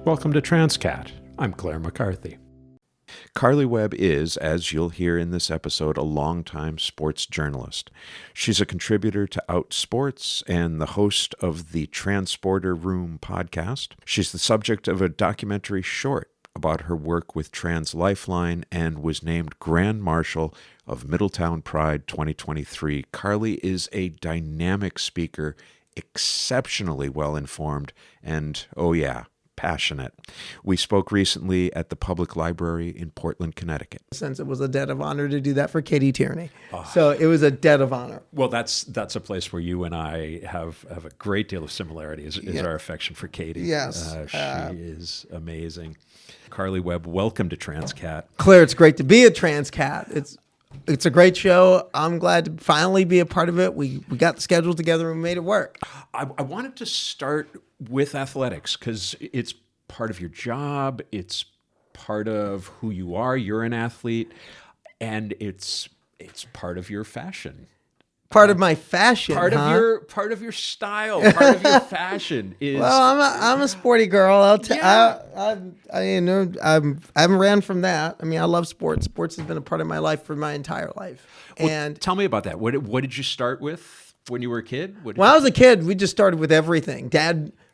Welcome to Transqat. I'm Clare McCarthy. Karleigh Webb is, as you'll hear in this episode, a longtime sports journalist. She's a contributor to Outsports and the host of the Transporter Room podcast. She's the subject of a documentary short about her work with Trans Lifeline and was named Grand Marshal of Middletown Pride 2023. Karleigh is a dynamic speaker, exceptionally well-informed, and, oh yeah, passionate. We spoke recently at the Public Library in Portland, Connecticut. Since it was a debt of honor to do that for Katie Tierney. So it was a debt of honor. Well, that's a place where you and I have a great deal of similarity, is our affection for Katie. Yes. She is amazing. Karleigh Webb, welcome to Transqat. Claire, it's great to be at Transqat. It's a great show. I'm glad to finally be a part of it. We got the schedule together and we made it work. I wanted to start with athletics because it's part of your job. It's part of who you are. You're an athlete, and it's part of your fashion. Part of my fashion, part of your style, part of your fashion is. Well, I'm a sporty girl. I haven't ran from that. I mean, I love sports. Sports has been a part of my life for my entire life. Well, and tell me about that. What did you start with when you were a kid? When I was a kid, we just started with everything.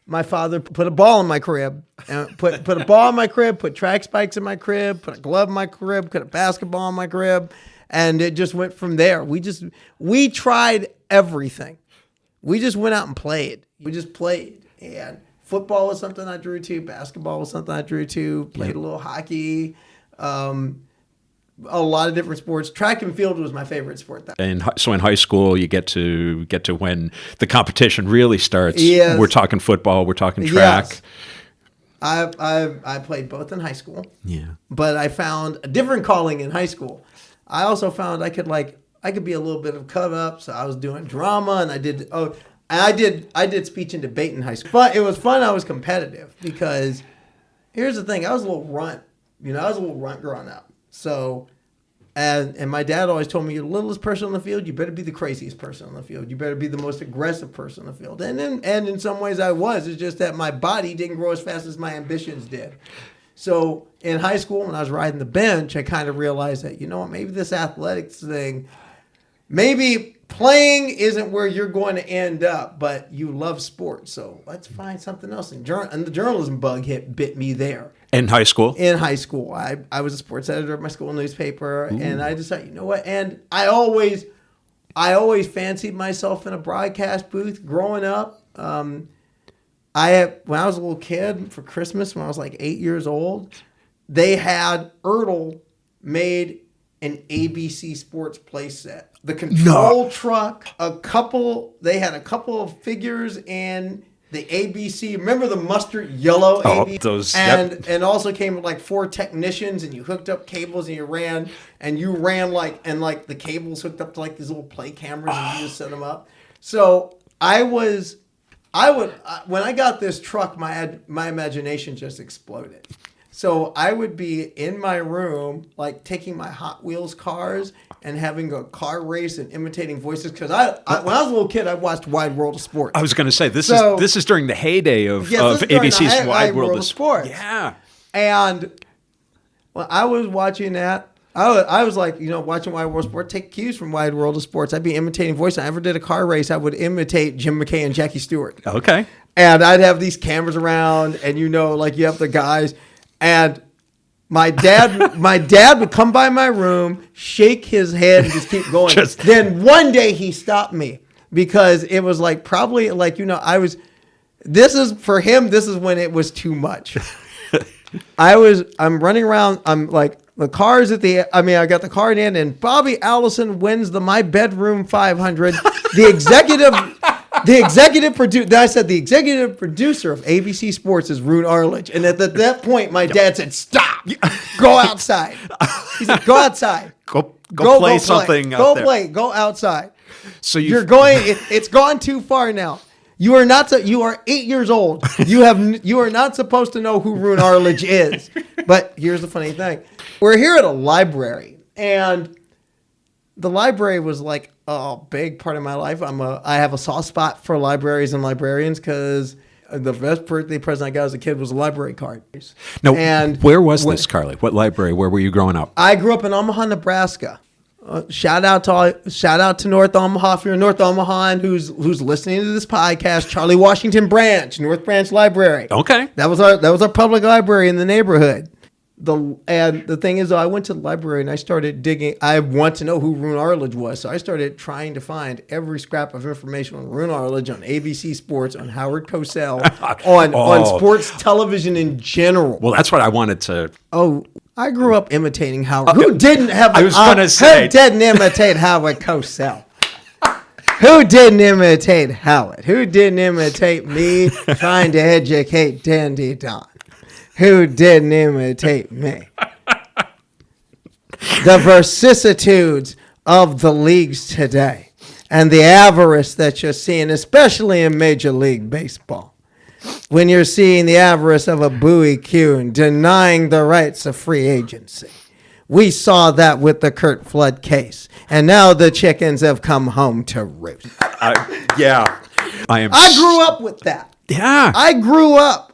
My father put a ball in my crib, and put a ball in my crib, put track spikes in my crib, put a glove in my crib, put a basketball in my crib. And it just went from there. We tried everything. We just went out and played. We just played. And football was something I drew to. Basketball was something I drew to. Played a little hockey. A lot of different sports. Track and field was my favorite sport. And so in high school, you get to when the competition really starts. Yes. We're talking football. We're talking track. Yes. I played both in high school. Yeah. But I found a different calling in high school. I also found I could be a little bit of cut up, so I was doing drama, and I did speech and debate in high school. But it was fun. I was competitive because here's the thing: I was a little runt. I was a little runt growing up. So, and my dad always told me, "You're the littlest person on the field. You better be the craziest person on the field. You better be the most aggressive person on the field." And in some ways, I was. It's just that my body didn't grow as fast as my ambitions did. So in high school, when I was riding the bench, I kind of realized that, maybe this athletics thing, maybe playing isn't where you're going to end up, but you love sports. So let's find something else. And the journalism bug bit me there. In high school? In high school. I was a sports editor of my school newspaper. Ooh. And I decided, you know what? And I always fancied myself in a broadcast booth growing up. When I was a little kid for Christmas, when I was like 8 years old, they had Ertl made an ABC Sports play set. The control truck, they had a couple of figures in the ABC. Remember the mustard yellow ABC? Those, and also came with like 4 technicians, and you hooked up cables and you ran like the cables hooked up to like these little play cameras and you just set them up. So when I got this truck, my imagination just exploded. So I would be in my room, like taking my Hot Wheels cars and having a car race and imitating voices. Because when I was a little kid, I watched Wide World of Sports. I was going to say, this is during the heyday of ABC's Wide World of Sports. Yeah. And when I was watching that, I was like, watching Wide World of Sports, take cues from Wide World of Sports. I'd be imitating voices. If I ever did a car race, I would imitate Jim McKay and Jackie Stewart. Okay. And I'd have these cameras around, and you have the guys. And my dad would come by my room, shake his head, and just keep going. Then one day he stopped me because it was like probably like, this is when it was too much. I'm running around. I'm like, the car's I got the car in, and Bobby Allison wins the My Bedroom 500. The executive producer of ABC Sports is Roone Arledge. And at that point, my dad said, "Stop! Go outside." He said, "Go outside. Go play something out there. Go play. Go outside." So you're going. It's gone too far now. You are not. You are 8 years old. You are not supposed to know who Roone Arledge is. But here's the funny thing: we're here at a library, and the library was like a big part of my life. I have a soft spot for libraries and librarians because the best birthday present I got as a kid was a library card. Now, And where was this, Karleigh? What library? Where were you growing up? I grew up in Omaha, Nebraska. Shout out to North Omaha. If you're in North Omaha and who's listening to this podcast, Charlie Washington Branch, North Branch Library. Okay. That was our public library in the neighborhood. The thing is, though, I went to the library and I started digging. I want to know who Roone Arledge was, so I started trying to find every scrap of information on Roone Arledge, on ABC Sports, on Howard Cosell, on sports television in general. Well, that's what I wanted to. Oh, I grew up imitating Howard. Who didn't have? I was going to say, who didn't imitate Howard Cosell? Who didn't imitate Howard? Who didn't imitate me trying to educate Dandy Don? Who didn't imitate me? The vicissitudes of the leagues today and the avarice that you're seeing, especially in Major League Baseball. When you're seeing the avarice of a Bowie Kuhn denying the rights of free agency. We saw that with the Curt Flood case. And now the chickens have come home to roost. Yeah. I grew up with that. Yeah. I grew up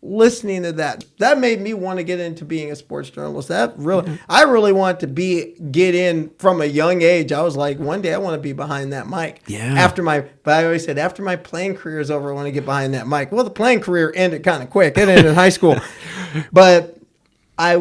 listening to that. That made me want to get into being a sports journalist. I really want to get in from a young age. I was like, one day I want to be behind that mic. Yeah. But I always said, after my playing career is over, I want to get behind that mic. Well, the playing career ended kind of quick. It ended in high school. But I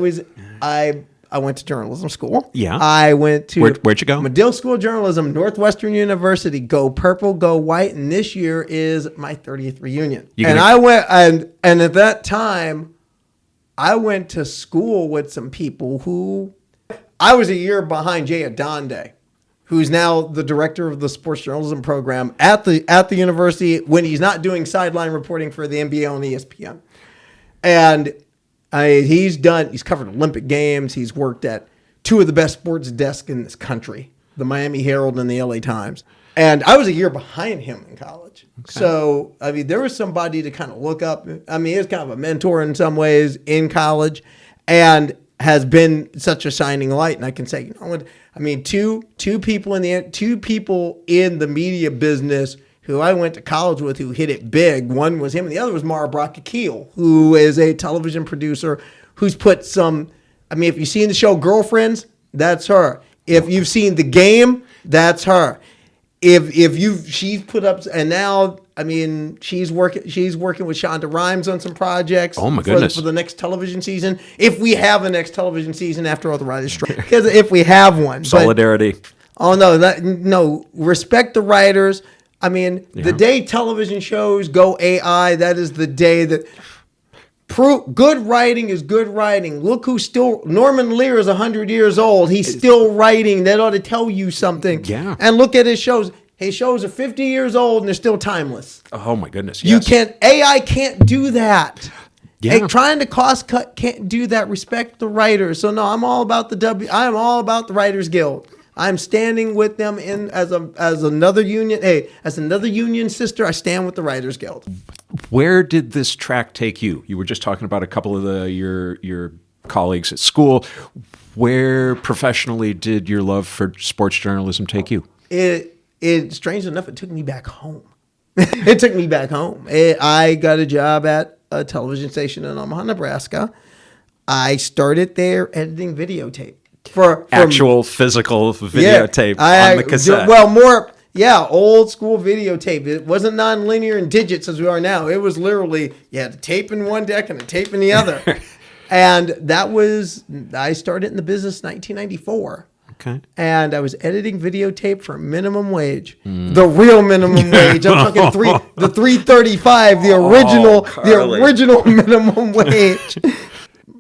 went to journalism school. Yeah. I went to... Where'd you go? Medill School of Journalism, Northwestern University. Go purple, go white. And this year is my 30th reunion. I went... And at that time, I went to school with some people who... I was a year behind Jay Adonde, who's now the director of the sports journalism program at the university when he's not doing sideline reporting for the NBA on ESPN. And... he's covered Olympic Games. He's worked at two of the best sports desks in this country, the Miami Herald and the LA Times. And I was a year behind him in college. Okay. So, there was somebody to kind of look up. He was kind of a mentor in some ways in college and has been such a shining light. And I can say, two people in the media business who I went to college with who hit it big. One was him, and the other was Mara Brock-Akil, who is a television producer who's put some... if you've seen the show Girlfriends, that's her. If you've seen The Game, that's her. She's put up... And now, she's working with Shonda Rhimes on some projects. Oh, my goodness. For the next television season. If we have a next television season after all the writers' strike. Because if we have one. Solidarity. No. Respect the writers. The day television shows go AI, that is the day that good writing is good writing. Look who's still... Norman Lear is 100 years old. He's still writing. That ought to tell you something. Yeah. And look at his shows. His shows are 50 years old and they're still timeless. Oh, my goodness. Yes. AI can't do that. Yeah. Trying to cost cut can't do that. Respect the writers. So no, I'm all about I'm all about the Writers Guild. I'm standing with them as another union. Hey, as another union sister, I stand with the Writers Guild. Where did this track take you? You were just talking about a couple of your colleagues at school. Where professionally did your love for sports journalism take you? Strange enough, it took me back home. It took me back home. I got a job at a television station in Omaha, Nebraska. I started there editing videotape. For actual physical videotape on the cassette. Old school videotape. It wasn't nonlinear in digits as we are now. It was literally, you had a tape in one deck and a tape in the other. And I started in the business in 1994. Okay. And I was editing videotape for minimum wage. The real minimum wage. I'm talking the $3.35, the original minimum wage.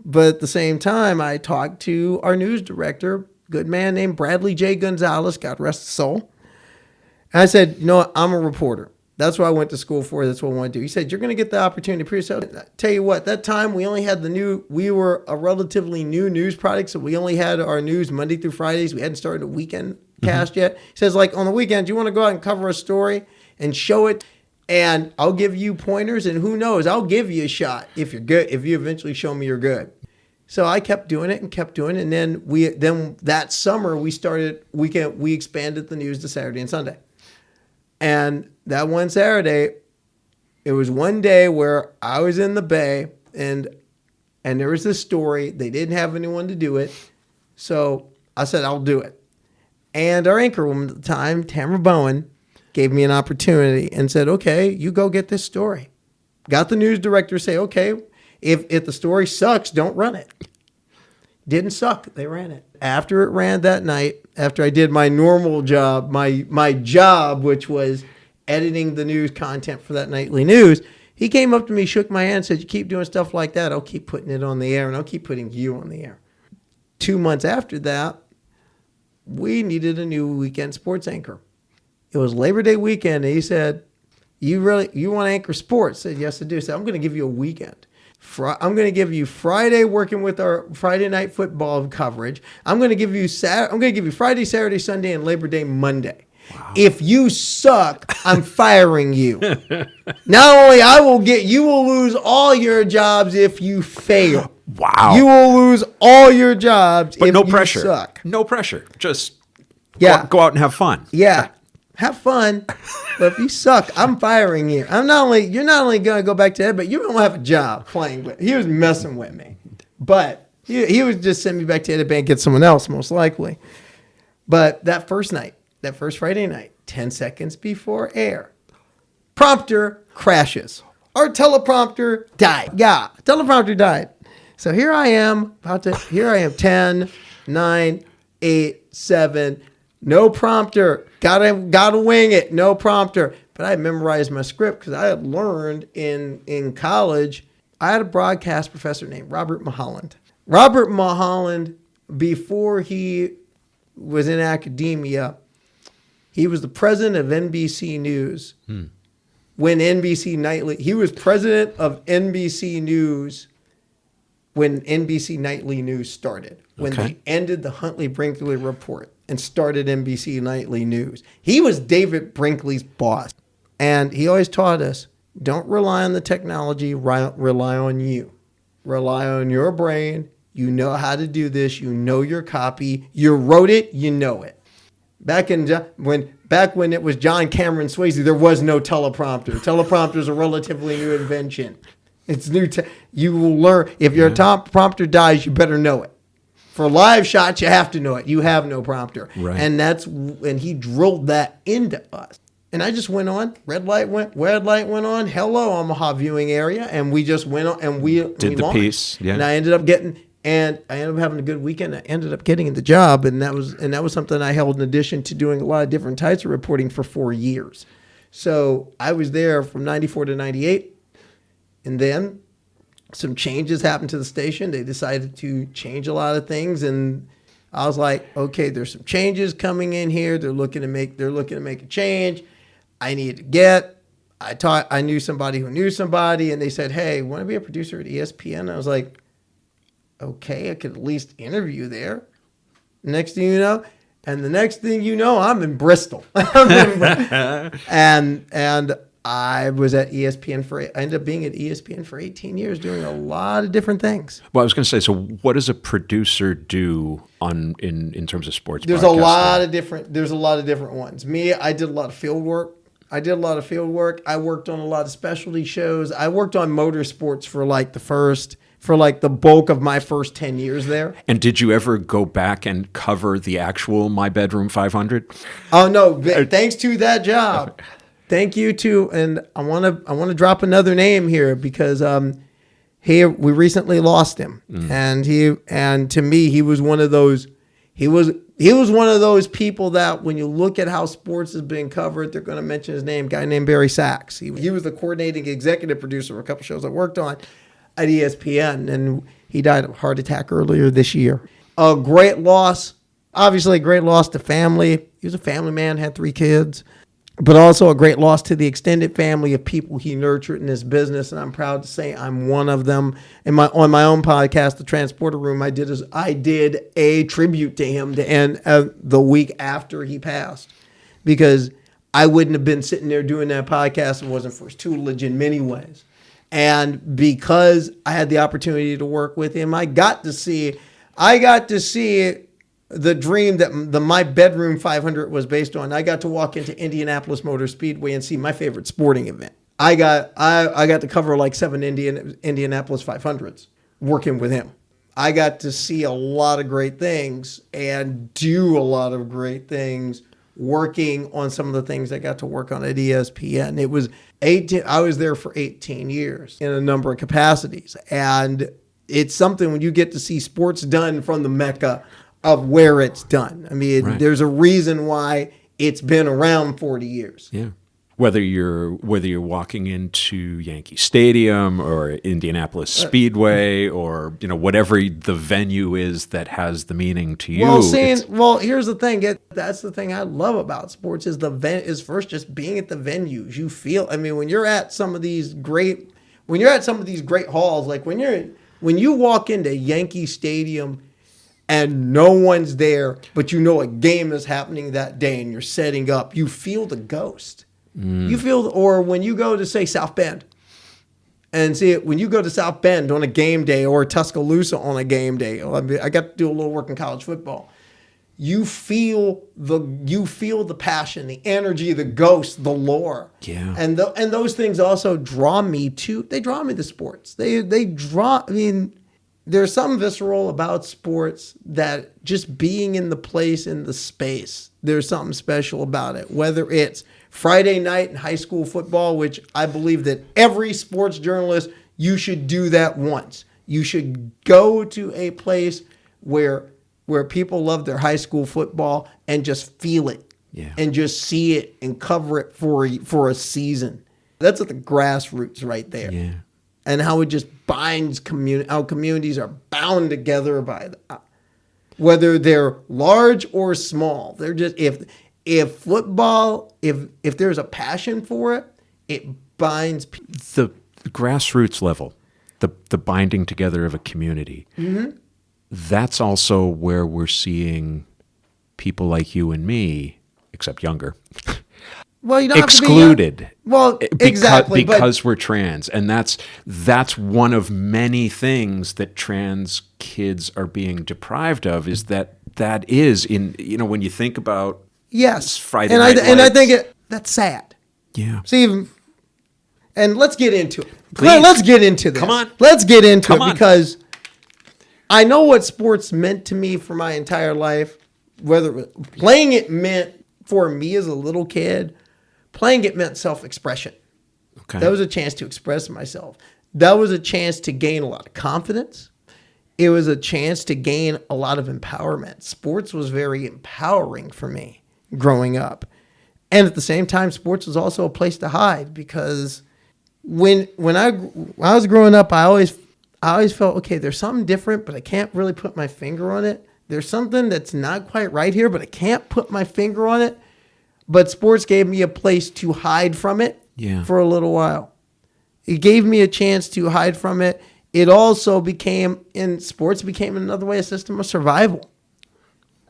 But at the same time, I talked to our news director, good man named Bradley J. Gonzalez, God rest his soul. And I said, I'm a reporter. That's what I went to school for. That's what I want to do. He said, you're going to get the opportunity to produce. Tell you what, that time we only had we were a relatively new news product, so we only had our news Monday through Fridays. We hadn't started a weekend cast yet. He says, on the weekends, you want to go out and cover a story and show it, and I'll give you pointers, and who knows, I'll give you a shot if you're good, if you eventually show me you're good. So I kept doing it, and then that summer we expanded the news to Saturday and Sunday. And that one Saturday, It was one day where I was in the Bay and there was this story. They didn't have anyone to do it. So I said, I'll do it. And our anchor woman at the time, Tamara Bowen, gave me an opportunity and said, okay, you go get this story. Got the news director say, okay, if the story sucks, don't run it. Didn't suck. They ran it. After it ran that night, after I did my normal job, my job, which was editing the news content for that nightly news, he came up to me, shook my hand, and said, you keep doing stuff like that, I'll keep putting it on the air, and I'll keep putting you on the air. 2 months after that, we needed a new weekend sports anchor. It was Labor Day weekend, and he said, you want to anchor sports? I said, yes, I do. He said, I'm going to give you a weekend. I'm going to give you Friday working with our Friday night football coverage. I'm going to give you Friday, Saturday, Sunday, and Labor Day Monday. Wow. If you suck, I'm firing you. Not only you will lose all your jobs if you fail. Wow. You will lose all your jobs if no you pressure. Suck. No pressure. Just go out and have fun. Yeah. Have fun. But if you suck, I'm firing you. You're not only going to go back to Ed, but you don't have a job playing with. He was messing with me. But he was just sending me back to Ed and get someone else, most likely. But that first Friday night, 10 seconds before air, prompter crashes. Our teleprompter died. Yeah, teleprompter died. So here I am, 10, 9, 8, 7, no prompter. Gotta wing it, no prompter. But I memorized my script because I had learned in college. I had a broadcast professor named Robert Mulholland. Robert Mulholland, before he was in academia, he was the president of NBC News. When NBC Nightly, he was president of NBC News when NBC Nightly News started. When they ended the Huntley Brinkley Report and started NBC Nightly News. He was David Brinkley's boss. And he always taught us, don't rely on the technology, rely on you. Rely on your brain. You know how to do this. You know your copy. You wrote it. You know it. Back when it was John Cameron Swayze, there was no teleprompter. Teleprompter is a relatively new invention. It's new. You will learn. If your teleprompter dies, you better know it. For live shots, you have to know it. You have no prompter. Right. And he drilled that into us. And I just went on. Red light went on. Hello, Omaha viewing area. And we just went on and we did the piece. Yeah. And I ended up having a good weekend. I ended up getting the job. And that was something I held in addition to doing a lot of different types of reporting for 4 years. So I was there from 94 to 98. And then some changes happened to the station. They decided to change a lot of things, and I was like, okay, there's some changes coming in here. They're looking to make a change. I knew somebody who knew somebody, and they said, hey, want to be a producer at ESPN? I was like, okay, I could at least interview there. Next thing you know, I'm in Bristol. And I was at ESPN I ended up being at ESPN for 18 years doing a lot of different things. Well, I was going to say, so what does a producer do in terms of sports? There's a lot of different ones. Me, I did a lot of field work. I worked on a lot of specialty shows. I worked on motorsports for the bulk of my first 10 years there. And did you ever go back and cover the actual My Bedroom 500? Oh no, thanks to that job. Thank you too, and I want to drop another name here because we recently lost him, and to me he was one of those people that when you look at how sports is being covered, they're going to mention his name. A guy named Barry Sachs. He was the coordinating executive producer of a couple shows I worked on at ESPN, and he died of a heart attack earlier this year. A great loss, obviously a great loss to family. He was a family man, had 3 kids. But also a great loss to the extended family of people he nurtured in his business, and I'm proud to say I'm one of them. On my own podcast, The Transporter Room, I did a tribute to him to end the week after he passed, because I wouldn't have been sitting there doing that podcast if it wasn't for his tutelage in many ways. And because I had the opportunity to work with him, I got to see the dream that the My Bedroom 500 was based on. I got to walk into Indianapolis Motor Speedway and see my favorite sporting event. I got to cover like 7 Indianapolis 500s working with him. I got to see a lot of great things and do a lot of great things working on some of the things I got to work on at ESPN. It was 18. I was there for 18 years in a number of capacities. And it's something when you get to see sports done from the Mecca of where it's done. I mean, Right. There's a reason why it's been around 40 years. Yeah. Whether you're walking into Yankee Stadium or Indianapolis Speedway or whatever the venue is that has the meaning to you. Well, here's the thing. That's the thing I love about sports is first just being at the venues. You feel. I mean, when you're at some of these great halls, like when you walk into Yankee Stadium and no one's there, but a game is happening that day and you're setting up, you feel the ghost. You feel, or when you go to say South Bend, and see it when you go to South Bend on a game day or Tuscaloosa on a game day. I got to do a little work in college football. You feel the passion, the energy, the ghost, the lore. Yeah. And those things also draw me to. They draw me to sports. They draw. I mean, there's something visceral about sports that just being in the place, in the space. There's something special about it. Whether it's Friday night in high school football, which I believe that every sports journalist, you should do that once. You should go to a place where people love their high school football and just feel it. Yeah. And just see it and cover it for a season. That's at the grassroots right there. Yeah. And how it just binds how communities are bound together by that. Whether they're large or small. They're just if football, if there's a passion for it, it binds people. The grassroots level, the binding together of a community. Mm-hmm. That's also where we're seeing people like you and me, except younger, Well, you don't excluded. Have to be well, exactly because we're trans, and that's one of many things that trans kids are being deprived of. Is that is in when you think about Friday night lights. And I think that's sad. Yeah. See, and let's get into it. Please. Let's get into this. Come on. Let's get into Come it on. because I know what sports meant to me for my entire life. Whether playing it meant for me as a little kid, playing it meant self-expression. Okay. That was a chance to express myself. That was a chance to gain a lot of confidence. It was a chance to gain a lot of empowerment. Sports was very empowering for me growing up. And at the same time, sports was also a place to hide because when I was growing up, I always felt, okay, there's something different, but I can't really put my finger on it. There's something that's not quite right here, but I can't put my finger on it. But sports gave me a place to hide from it for a little while. It gave me a chance to hide from it. It also sports became another way, a system of survival.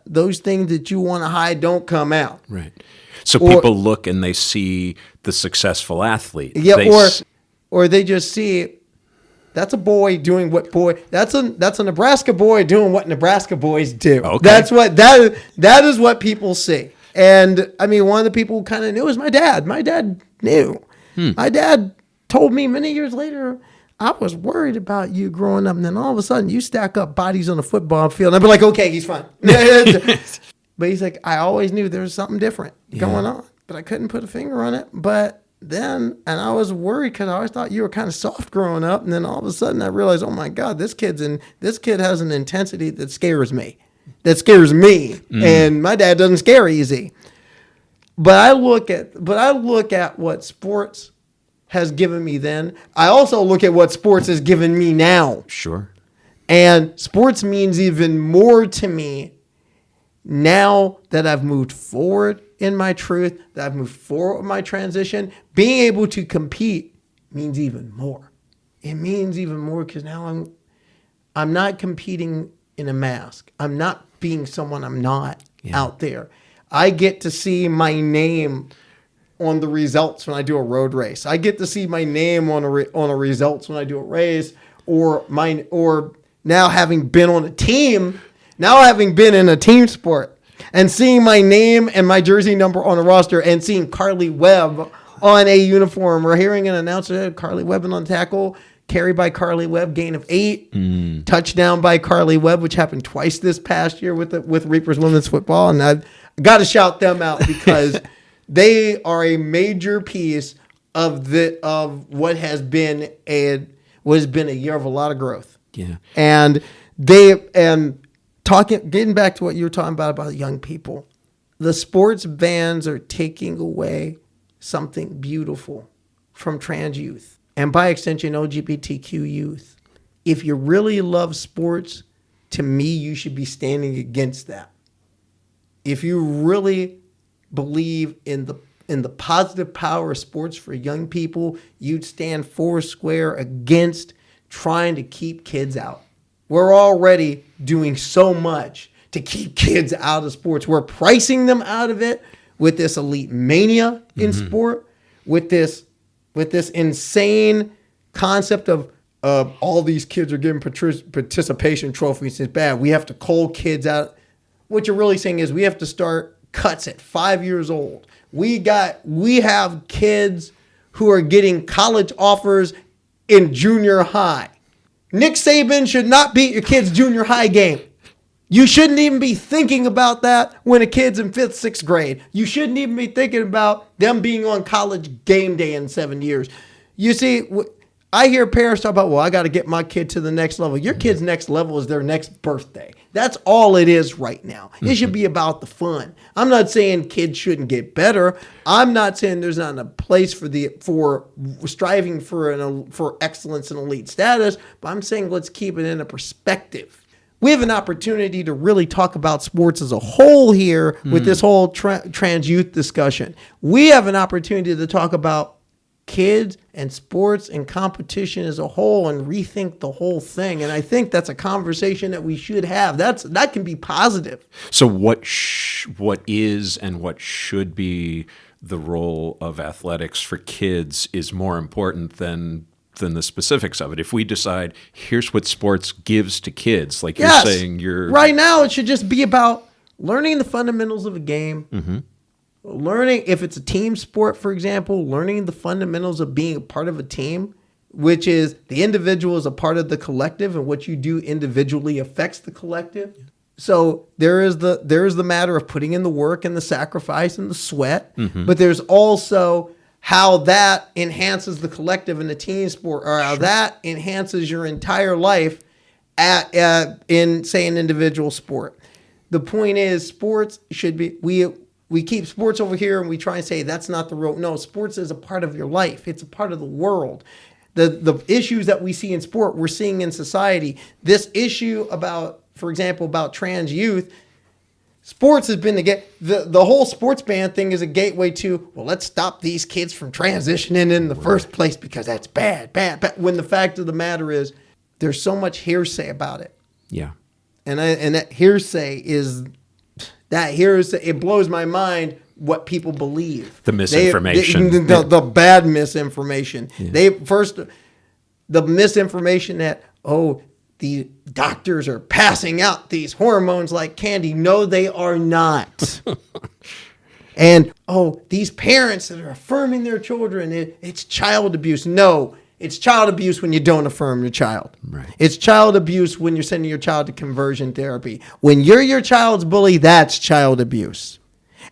Those things that you want to hide don't come out. Right. So people look and they see the successful athlete. Yeah, or they just see that's a boy doing that's a Nebraska boy doing what Nebraska boys do. Okay. That is what people see. And I mean, one of the people who kind of knew was my dad. My dad knew. My dad told me many years later, I was worried about you growing up, and then all of a sudden you stack up bodies on the football field. And I'd be like, okay, he's fine. But he's like, I always knew there was something different going on, but I couldn't put a finger on it. But then, and I was worried because I always thought you were kind of soft growing up. And then all of a sudden I realized, oh my God, this kid has an intensity that scares me. And my dad doesn't scare easy. But I look at what sports has given me then. I also look at what sports has given me now. Sure. And sports means even more to me now that I've moved forward in my truth, that I've moved forward with my transition. Being able to compete means even more. It means even more because now I'm not competing in a mask. I'm not being someone I'm not out there. I get to see my name on the results when I do a road race. I get to see my name on a results when I do a race, or now having been on a team, having been in a team sport and seeing my name and my jersey number on a roster and seeing Karleigh Webb on a uniform. We're hearing an announcer, Karleigh Webb on tackle, carry by Karleigh Webb, gain of 8, touchdown by Karleigh Webb, which happened twice this past year with Reapers women's football. And I got to shout them out because they are a major piece of what has been a year of a lot of growth. Yeah. And getting back to what you were talking about young people, the sports bans are taking away something beautiful from trans youth and by extension LGBTQ youth. If you really love sports, to me, you should be standing against that. If you really believe in the positive power of sports for young people, you'd stand foursquare against trying to keep kids out. We're already doing so much to keep kids out of sports. We're pricing them out of it with this elite mania in sport, with this insane concept of all these kids are getting participation trophies. It's bad. We have to cull kids out. What you're really saying is we have to start cuts at 5 years old. We have kids who are getting college offers in junior high. Nick Saban should not beat your kid's junior high game. You shouldn't even be thinking about that when a kid's in 5th, 6th grade. You shouldn't even be thinking about them being on college game day in 7 years. You see, I hear parents talk about, well, I got to get my kid to the next level. Your kid's next level is their next birthday. That's all it is right now. It should be about the fun. I'm not saying kids shouldn't get better. I'm not saying there's not a place for striving for excellence and elite status, but I'm saying let's keep it in a perspective. We have an opportunity to really talk about sports as a whole here with this whole trans youth discussion. We have an opportunity to talk about kids and sports and competition as a whole and rethink the whole thing. And I think that's a conversation that we should have. That can be positive. So what is and what should be the role of athletics for kids is more important than the specifics of it. If we decide here's what sports gives to kids, like you're saying, right now it should just be about learning the fundamentals of a game. Learning, if it's a team sport, for example, learning the fundamentals of being a part of a team, which is the individual is a part of the collective and what you do individually affects the collective. So there is the matter of putting in the work and the sacrifice and the sweat, but there's also how that enhances the collective in the team sport, or how that enhances your entire life in, say, an individual sport. The point is, sports should be, we keep sports over here and we try and say that's not the real. No, sports is a part of your life. It's a part of the world. The issues that we see in sport, we're seeing in society. This issue about, for example, about trans youth, sports has been the whole sports ban thing is a gateway to, well, let's stop these kids from transitioning in the first place because that's bad. When the fact of the matter is, there's so much hearsay about it. Yeah. And that hearsay, it blows my mind what people believe. The misinformation. The bad misinformation. Yeah. The misinformation that, the doctors are passing out these hormones like candy. No, they are not. And, these parents that are affirming their children, it's child abuse. No, it's child abuse when you don't affirm your child. Right. It's child abuse when you're sending your child to conversion therapy. When you're your child's bully, that's child abuse.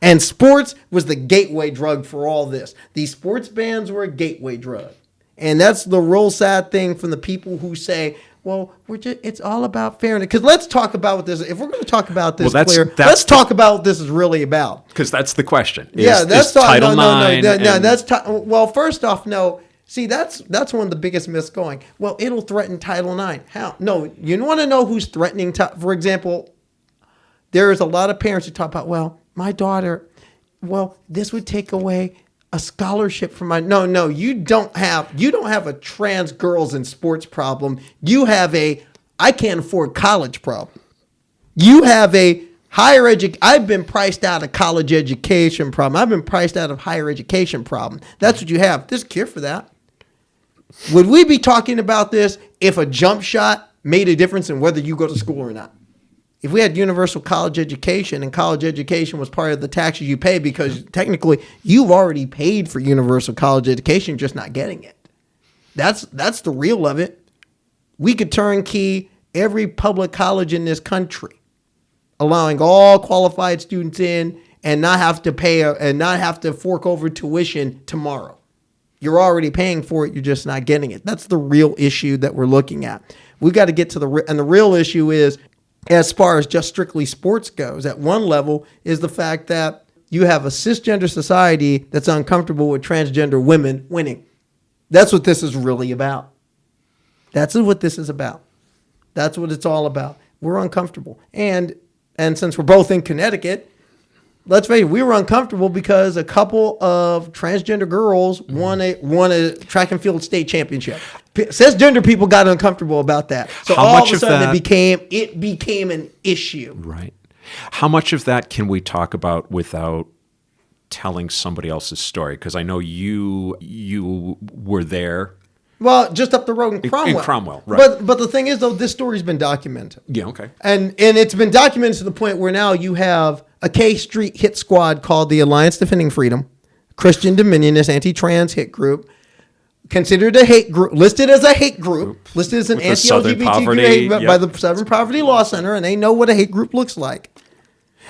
And sports was the gateway drug for all this. These sports bans were a gateway drug. And that's the real sad thing from the people who say, well, it's all about fairness. Because let's talk about what this, if we're going to talk about this, Claire, let's talk about what this is really about. Because that's the question. That's Title IX. Well, first off, no. See, that's one of the biggest myths going. Well, it'll threaten Title IX. How? No, you want to know who's threatening, for example, there's a lot of parents who talk about, well, my daughter, this would take away a scholarship from no, you don't have a trans girls in sports problem. You have I can't afford college problem. You have a higher education. I've been priced out of college education problem. I've been priced out of higher education problem. That's what you have. There's a cure for that. Would we be talking about this if a jump shot made a difference in whether you go to school or not? If we had universal college education and college education was part of the taxes you pay, because technically you've already paid for universal college education, just not getting it. That's the real of it. We could turnkey every public college in this country, allowing all qualified students in and not have to pay and not have to fork over tuition tomorrow. You're already paying for it. You're just not getting it. That's the real issue that we're looking at. We got to get to the real issue is, as far as just strictly sports goes, at one level is the fact that you have a cisgender society that's uncomfortable with transgender women winning. That's what this is really about. That's what this is about. That's what it's all about. We're uncomfortable. And since we're both in Connecticut, let's face it, we were uncomfortable because a couple of transgender girls won a track and field state championship. Cisgender people got uncomfortable about that. So all of a sudden it became an issue. Right. How much of that can we talk about without telling somebody else's story? Because I know you were there. Well, just up the road in Cromwell. In Cromwell, right. But the thing is, though, this story's been documented. Yeah, okay. And it's been documented to the point where now you have a K Street hit squad called the Alliance Defending Freedom, Christian Dominionist anti-trans hit group, considered a hate group, listed as a hate group, listed as an anti-LGBT group by the Southern Poverty Law Center, and they know what a hate group looks like.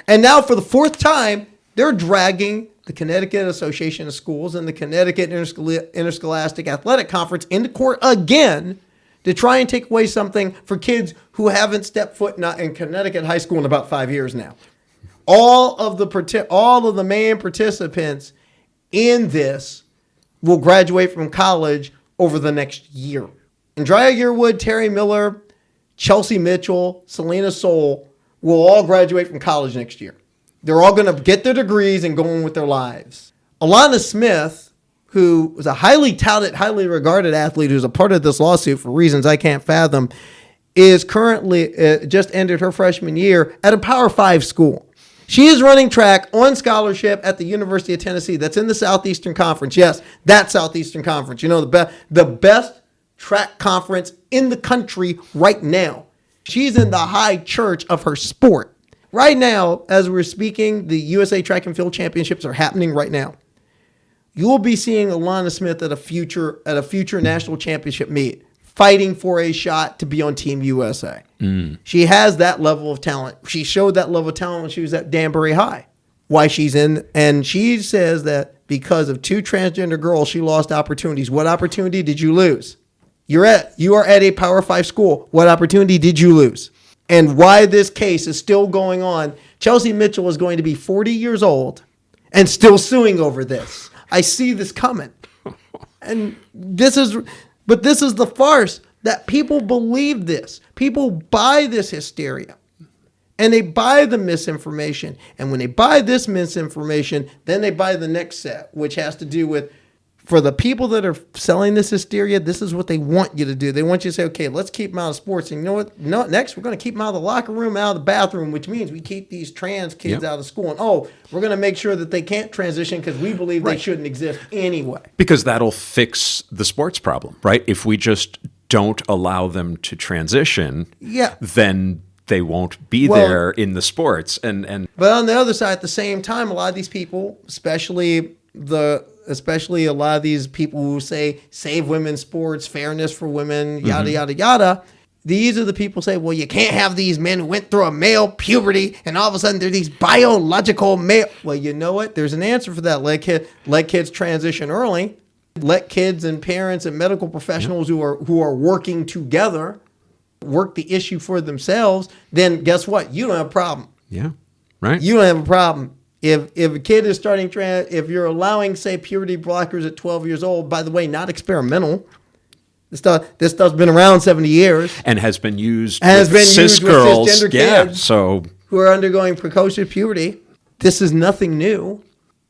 And now for the fourth time, they're dragging the Connecticut Association of Schools and the Connecticut Interscholastic Athletic Conference into court again to try and take away something for kids who haven't stepped foot in Connecticut high school in about 5 years now. All of the main participants in this will graduate from college over the next year. Andrea Yearwood, Terry Miller, Chelsea Mitchell, Selena Soul will all graduate from college next year. They're all going to get their degrees and go on with their lives. Alana Smith, who was a highly touted, highly regarded athlete who's a part of this lawsuit for reasons I can't fathom, is currently just ended her freshman year at a Power 5 school. She is running track on scholarship at the University of Tennessee. That's in the Southeastern Conference. Yes, that Southeastern Conference. You know, the best track conference in the country right now. She's in the high church of her sport. Right now, as we're speaking, the USA Track and Field Championships are happening right now. You will be seeing Alana Smith at a future national championship meet, fighting for a shot to be on Team USA. She has that level of talent. She showed that level of talent when she was at Danbury High. Why she's in, and she says that because of two transgender girls, she lost opportunities. What opportunity did you lose? You are at a Power 5 school. What opportunity did you lose? And why this case is still going on. Chelsea Mitchell is going to be 40 years old and still suing over this. I see this coming. And this is the farce that people believe this. People buy this hysteria. And they buy the misinformation. And when they buy this misinformation, then they buy the next set, which has to do with, for the people that are selling this hysteria, this is what they want you to do. They want you to say, okay, let's keep them out of sports. And you know what? No, next, we're going to keep them out of the locker room, out of the bathroom, which means we keep these trans kids out of school. And, we're going to make sure that they can't transition because we believe they shouldn't exist anyway. Because that'll fix the sports problem, right? If we just don't allow them to transition, then they won't be there in the sports. But on the other side, at the same time, a lot of these people, especially a lot of these people who say save women's sports, fairness for women, yada, yada, yada. These are the people who say, well, you can't have these men who went through a male puberty and all of a sudden they're these biological male. Well, you know what? There's an answer for that. Let kids transition early. Let kids and parents and medical professionals who are working together work the issue for themselves. Then guess what? You don't have a problem. Yeah, right. You don't have a problem. If a kid is starting if you're allowing, say, puberty blockers at 12 years old, by the way, not experimental. This stuff's been around 70 years. And has been used with cisgender kids who are undergoing precocious puberty. This is nothing new.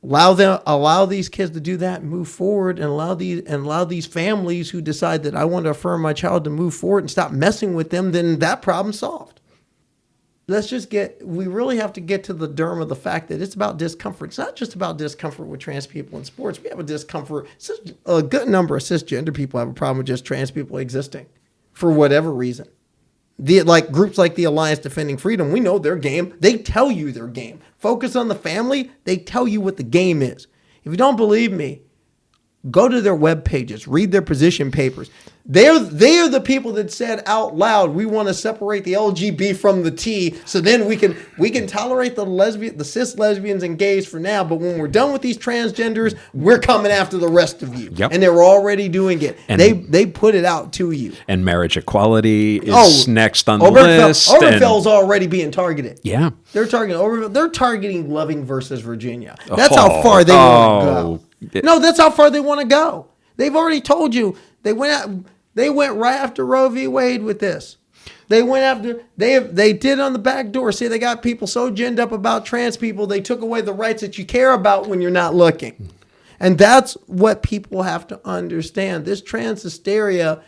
Allow these kids to do that and move forward, and allow these families who decide that I want to affirm my child to move forward and stop messing with them, then that problem's solved. We really have to get to the germ of the fact that it's about discomfort. It's not just about discomfort with trans people in sports. We have a discomfort. A good number of cisgender people have a problem with just trans people existing for whatever reason. like groups like the Alliance Defending Freedom, we know their game. They tell you their game. Focus on the Family. They tell you what the game is. If you don't believe me, go to their web pages, read their position papers. They're the people that said out loud, we want to separate the LGB from the T, so then we can tolerate the cis lesbians and gays for now, but when we're done with these transgenders, we're coming after the rest of you. Yep. And they were already doing it. And they put it out to you. And marriage equality is next on the list. Obergefell's already being targeted. Yeah. They're targeting Obergefell. They're targeting Loving versus Virginia. That's how far they want to go. No, that's how far they want to go. They've already told you. They went right after Roe v. Wade with this. They went after they did on the back door. See, they got people so ginned up about trans people, they took away the rights that you care about when you're not looking. And that's what people have to understand. This trans hysteria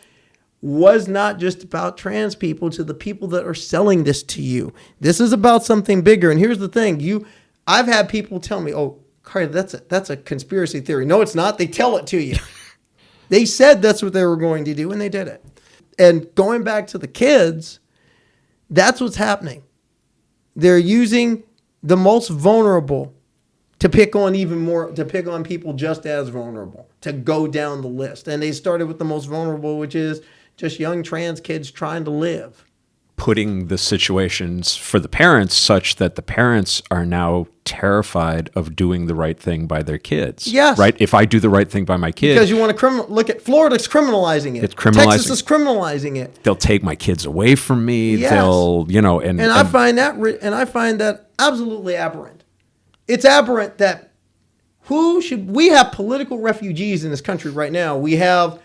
was not just about trans people to the people that are selling this to you. This is about something bigger. And here's the thing. I've had people tell me, oh, Karleigh, that's a conspiracy theory. No, it's not. They tell it to you. They said that's what they were going to do, and they did it. And going back to the kids, that's what's happening. They're using the most vulnerable to pick on people just as vulnerable, to go down the list. And they started with the most vulnerable, which is just young trans kids trying to live. Putting the situations for the parents such that the parents are now terrified of doing the right thing by their kids. Yes. Right? If I do the right thing by my kids. Because you want to look at Florida's criminalizing it. It's criminalizing. Texas is criminalizing it. They'll take my kids away from me. Yes. They'll, I find that absolutely aberrant. It's aberrant that we have political refugees in this country right now. We have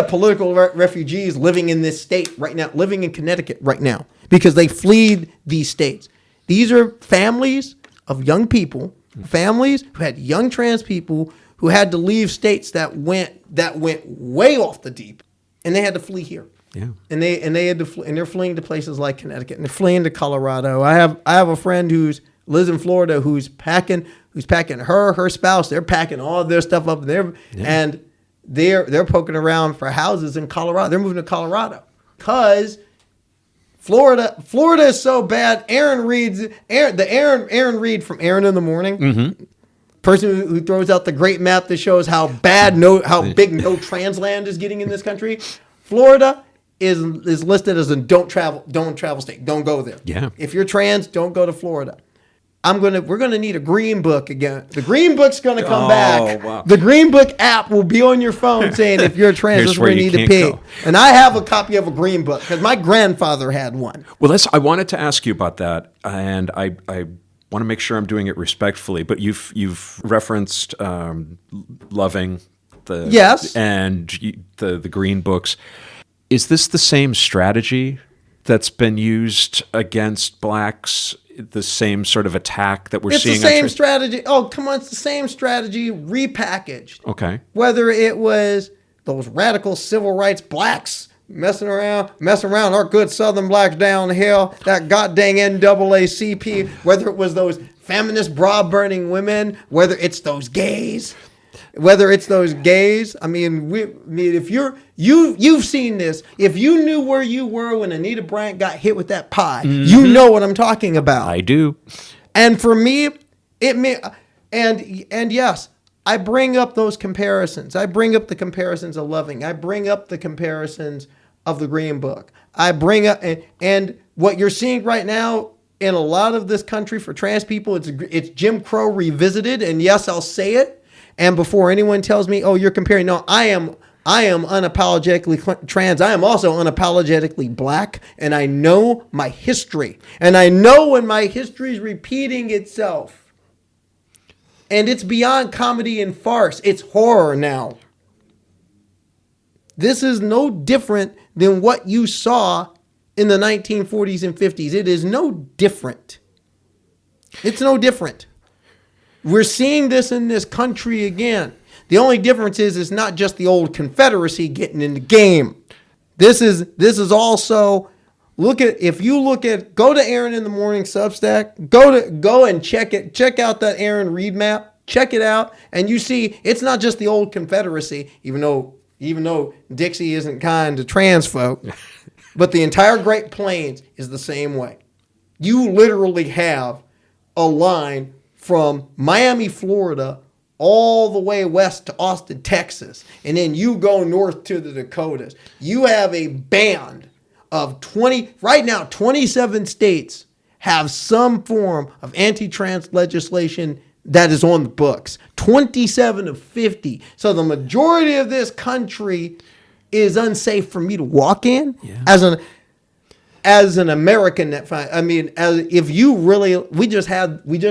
political refugees living in this state right now, living in Connecticut right now, because they fled these states. These are families of young people, families who had young trans people who had to leave states that went way off the deep, and they had to flee here. Yeah. And they had to flee, and they're fleeing to places like Connecticut, and they're fleeing to Colorado. I have a friend who lives in Florida who's packing her spouse. They're packing all of their stuff up there, and they're poking around for houses in Colorado. They're moving to Colorado because Florida is so bad. Aaron Reed from Aaron in the Morning, person who throws out the great map that shows how big no trans land is getting in this country. Florida is listed as a don't travel state. Don't go there. Yeah. If you're trans, don't go to Florida. We're gonna need a green book again. The green book's gonna come back. Wow. The green book app will be on your phone saying if you're trans, this is where you need to pee. And I have a copy of a green book because my grandfather had one. Well, I wanted to ask you about that, and I want to make sure I'm doing it respectfully. But you've referenced Loving, and the green books. Is this the same strategy that's been used against blacks? The same sort of attack that we're seeing? It's the same strategy. Oh, come on. It's the same strategy repackaged. Okay. Whether it was those radical civil rights blacks messing around our good Southern blacks down the hill, that goddamn NAACP, whether it was those feminist bra-burning women, whether it's those gays. I mean, if you've seen this, if you knew where you were when Anita Bryant got hit with that pie, you know what I'm talking about. I do. And for me, and yes, I bring up those comparisons. I bring up the comparisons of Loving. I bring up the comparisons of the Green Book. I bring up and what you're seeing right now in a lot of this country for trans people, it's Jim Crow revisited. And yes, I'll say it. And before anyone tells me, oh, you're comparing, no, I am unapologetically trans. I am also unapologetically black. And I know my history. And I know when my history is repeating itself. And it's beyond comedy and farce. It's horror now. This is no different than what you saw in the 1940s and 50s. It is no different. It's no different. We're seeing this in this country again. The only difference is it's not just the old Confederacy getting in the game. This is also go to Aaron in the Morning Substack, go and check out that Aaron Reed map, check it out, and you see it's not just the old Confederacy, even though Dixie isn't kind to trans folk. But the entire Great Plains is the same way. You literally have a line from Miami, Florida, all the way west to Austin, Texas. And then you go north to the Dakotas. You have a band of 27 states have some form of anti-trans legislation that is on the books. 27 of 50. So the majority of this country is unsafe for me to walk in as an American. We just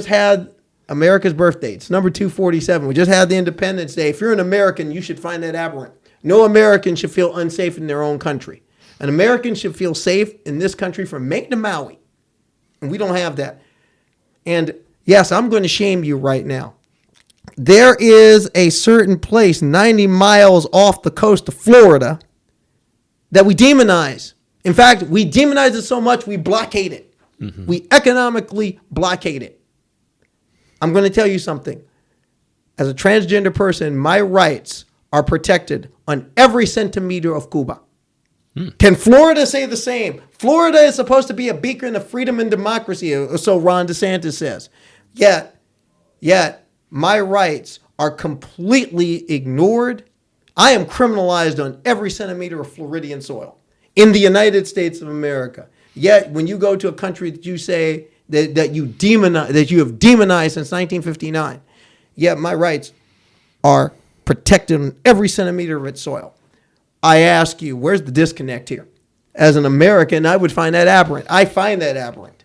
had America's birthday. It's number 247. We just had the Independence Day. If you're an American, you should find that aberrant. No American should feel unsafe in their own country. An American should feel safe in this country from Maine to Maui. And we don't have that. And yes, I'm going to shame you right now. There is a certain place 90 miles off the coast of Florida that we demonize. In fact, we demonize it so much we blockade it. Mm-hmm. We economically blockade it. I'm going to tell you something. As a transgender person, my rights are protected on every centimeter of Cuba. Can Florida say the same? Florida is supposed to be a beacon of freedom and democracy, or so Ron DeSantis says. Yet, my rights are completely ignored. I am criminalized on every centimeter of Floridian soil in the United States of America. Yet, when you go to a country that you say that you have demonized since 1959, yet my rights are protected on every centimeter of its soil. I ask you, where's the disconnect here? As an American, I would find that aberrant. I find that aberrant.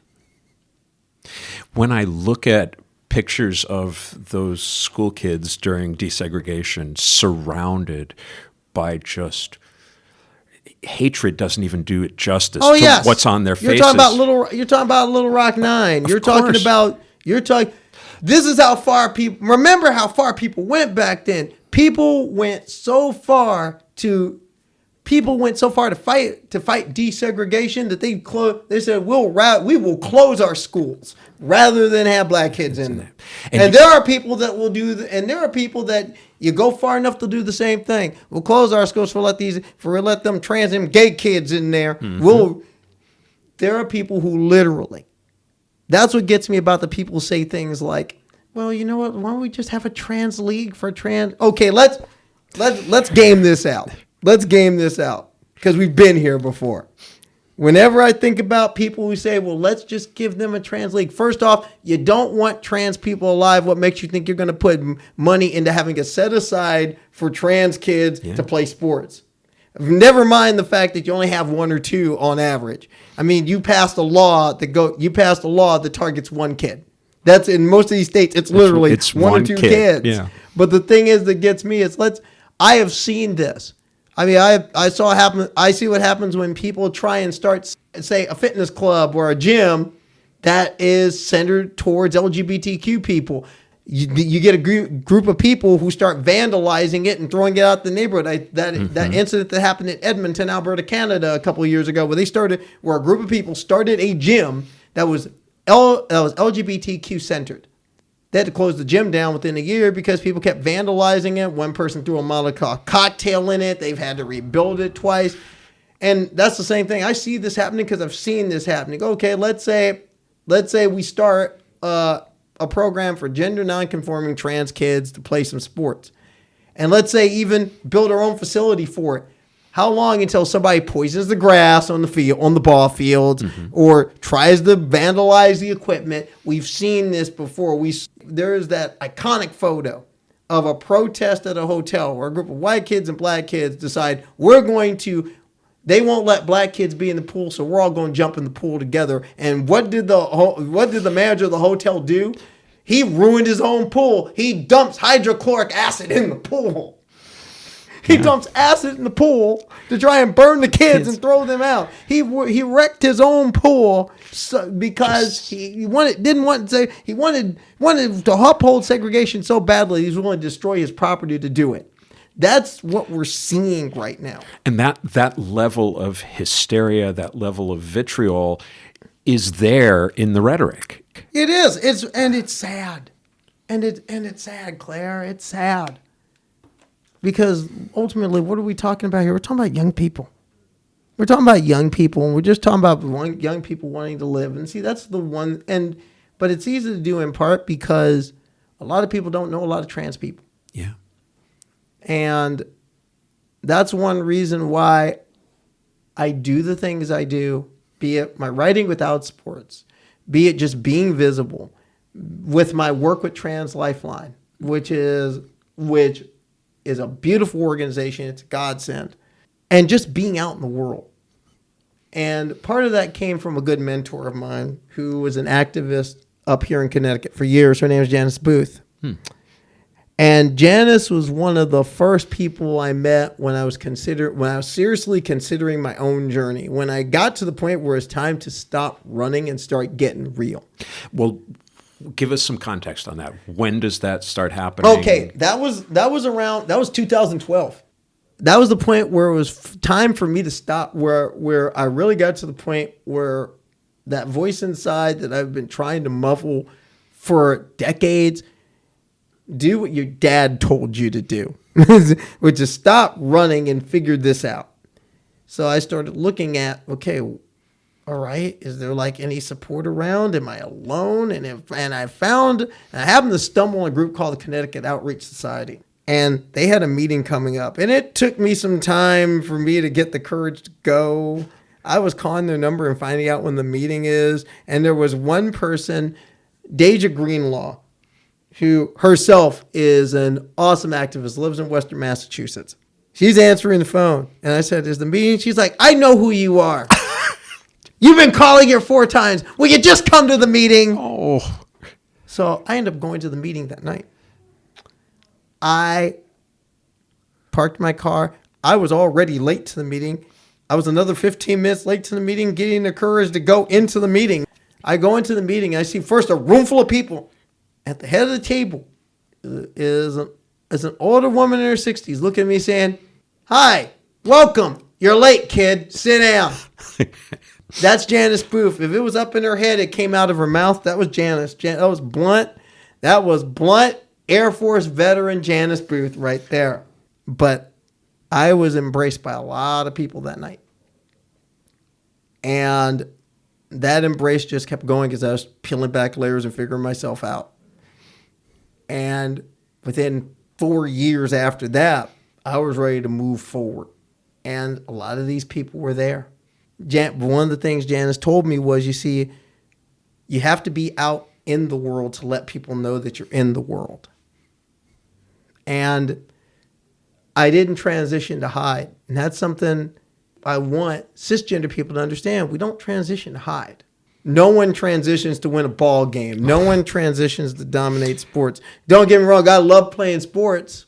When I look at pictures of those school kids during desegregation surrounded by just hatred doesn't even do it justice to what's on their faces. You're talking about Little Rock 9. This is how far people, remember how far people went back then. People went so far to fight desegregation that they said we will close our schools rather than have black kids in them. And there are people that will and there are people that you go far enough to do the same thing. We'll close our schools for let them trans and gay kids in there. Mm-hmm. There are people who literally. That's what gets me about the people who say things like, well, you know what? Why don't we just have a trans league for trans? Okay, let's game this out. Let's game this out because we've been here before. Whenever I think about people who say, well, let's just give them a trans league. First off, you don't want trans people alive. What makes you think you're going to put money into having a set aside for trans kids to play sports? Never mind the fact that you only have one or two on average. I mean, you passed a law that targets one kid. That's in most of these states. It's literally one or two kids. Yeah. But the thing is that gets me is I have seen this. I mean, I saw it happen. I see what happens when people try and start, say, a fitness club or a gym that is centered towards LGBTQ people. You get a group of people who start vandalizing it and throwing it out the neighborhood. That incident that happened in Edmonton, Alberta, Canada, a couple of years ago, where a group of people started a gym that was LGBTQ centered. They had to close the gym down within a year because people kept vandalizing it. One person threw a Molotov cocktail in it. They've had to rebuild it twice. And that's the same thing. I see this happening because I've seen this happening. Okay, let's say we start a program for gender nonconforming trans kids to play some sports. And let's say even build our own facility for it. How long until somebody poisons the grass on the ball fields, or tries to vandalize the equipment? We've seen this before. There is that iconic photo of a protest at a hotel where a group of white kids and black kids decide they won't let black kids be in the pool, so we're all going to jump in the pool together. And what did the manager of the hotel do? He ruined his own pool. He dumps hydrochloric acid in the pool. He dumps acid in the pool to try and burn the kids and throw them out. He wrecked his own pool because he wanted to uphold segregation so badly he was willing to destroy his property to do it. That's what we're seeing right now. And that level of hysteria, that level of vitriol is there in the rhetoric. It is. It's sad. And it's sad, Claire. It's sad. Because ultimately, what are we talking about here? We're talking about young people. We're talking about young people, and we're just talking about young people wanting to live. And see, that's the one. But it's easy to do in part because a lot of people don't know a lot of trans people. Yeah. And that's one reason why I do the things I do, be it my writing without sports, be it just being visible, with my work with Trans Lifeline, which is a beautiful organization. It's a godsend. And just being out in the world. And part of that came from a good mentor of mine who was an activist up here in Connecticut for years. Her name is Janice Booth. And Janice was one of the first people I met when I was seriously considering my own journey. When I got to the point where it's time to stop running and start getting real. Well, give us some context on that. When does that start happening? Okay, that was 2012. That was the point where it was time for me to stop, where I really got to the point where that voice inside that I've been trying to muffle for decades, do what your dad told you to do, which is stop running and figure this out. So I started looking at, okay, all right, is there like any support around? Am I alone? And I happened to stumble on a group called the Connecticut Outreach Society. And they had a meeting coming up. And it took me some time for me to get the courage to go. I was calling their number and finding out when the meeting is. And there was one person, Deja Greenlaw, who herself is an awesome activist, lives in Western Massachusetts. She's answering the phone. And I said, is the meeting? She's like, I know who you are. You've been calling here 4 times. Will you just come to the meeting? Oh. So I ended up going to the meeting that night. I parked my car. I was already late to the meeting. I was another 15 minutes late to the meeting, getting the courage to go into the meeting. I go into the meeting. And I see first a room full of people. At the head of the table is an older woman in her 60s looking at me saying, hi, welcome. You're late, kid. Sit down. That's Janice Booth. If it was up in her head, it came out of her mouth. That was Janice. That was blunt. That was blunt Air Force veteran Janice Booth right there. But I was embraced by a lot of people that night. And that embrace just kept going because I was peeling back layers and figuring myself out. And within 4 years after that, I was ready to move forward. And a lot of these people were there. One of the things Janice told me was, you see, you have to be out in the world to let people know that you're in the world. And I didn't transition to hide. And that's something I want cisgender people to understand. We don't transition to hide. No one transitions to win a ball game. No one transitions to dominate sports. Don't get me wrong, I love playing sports,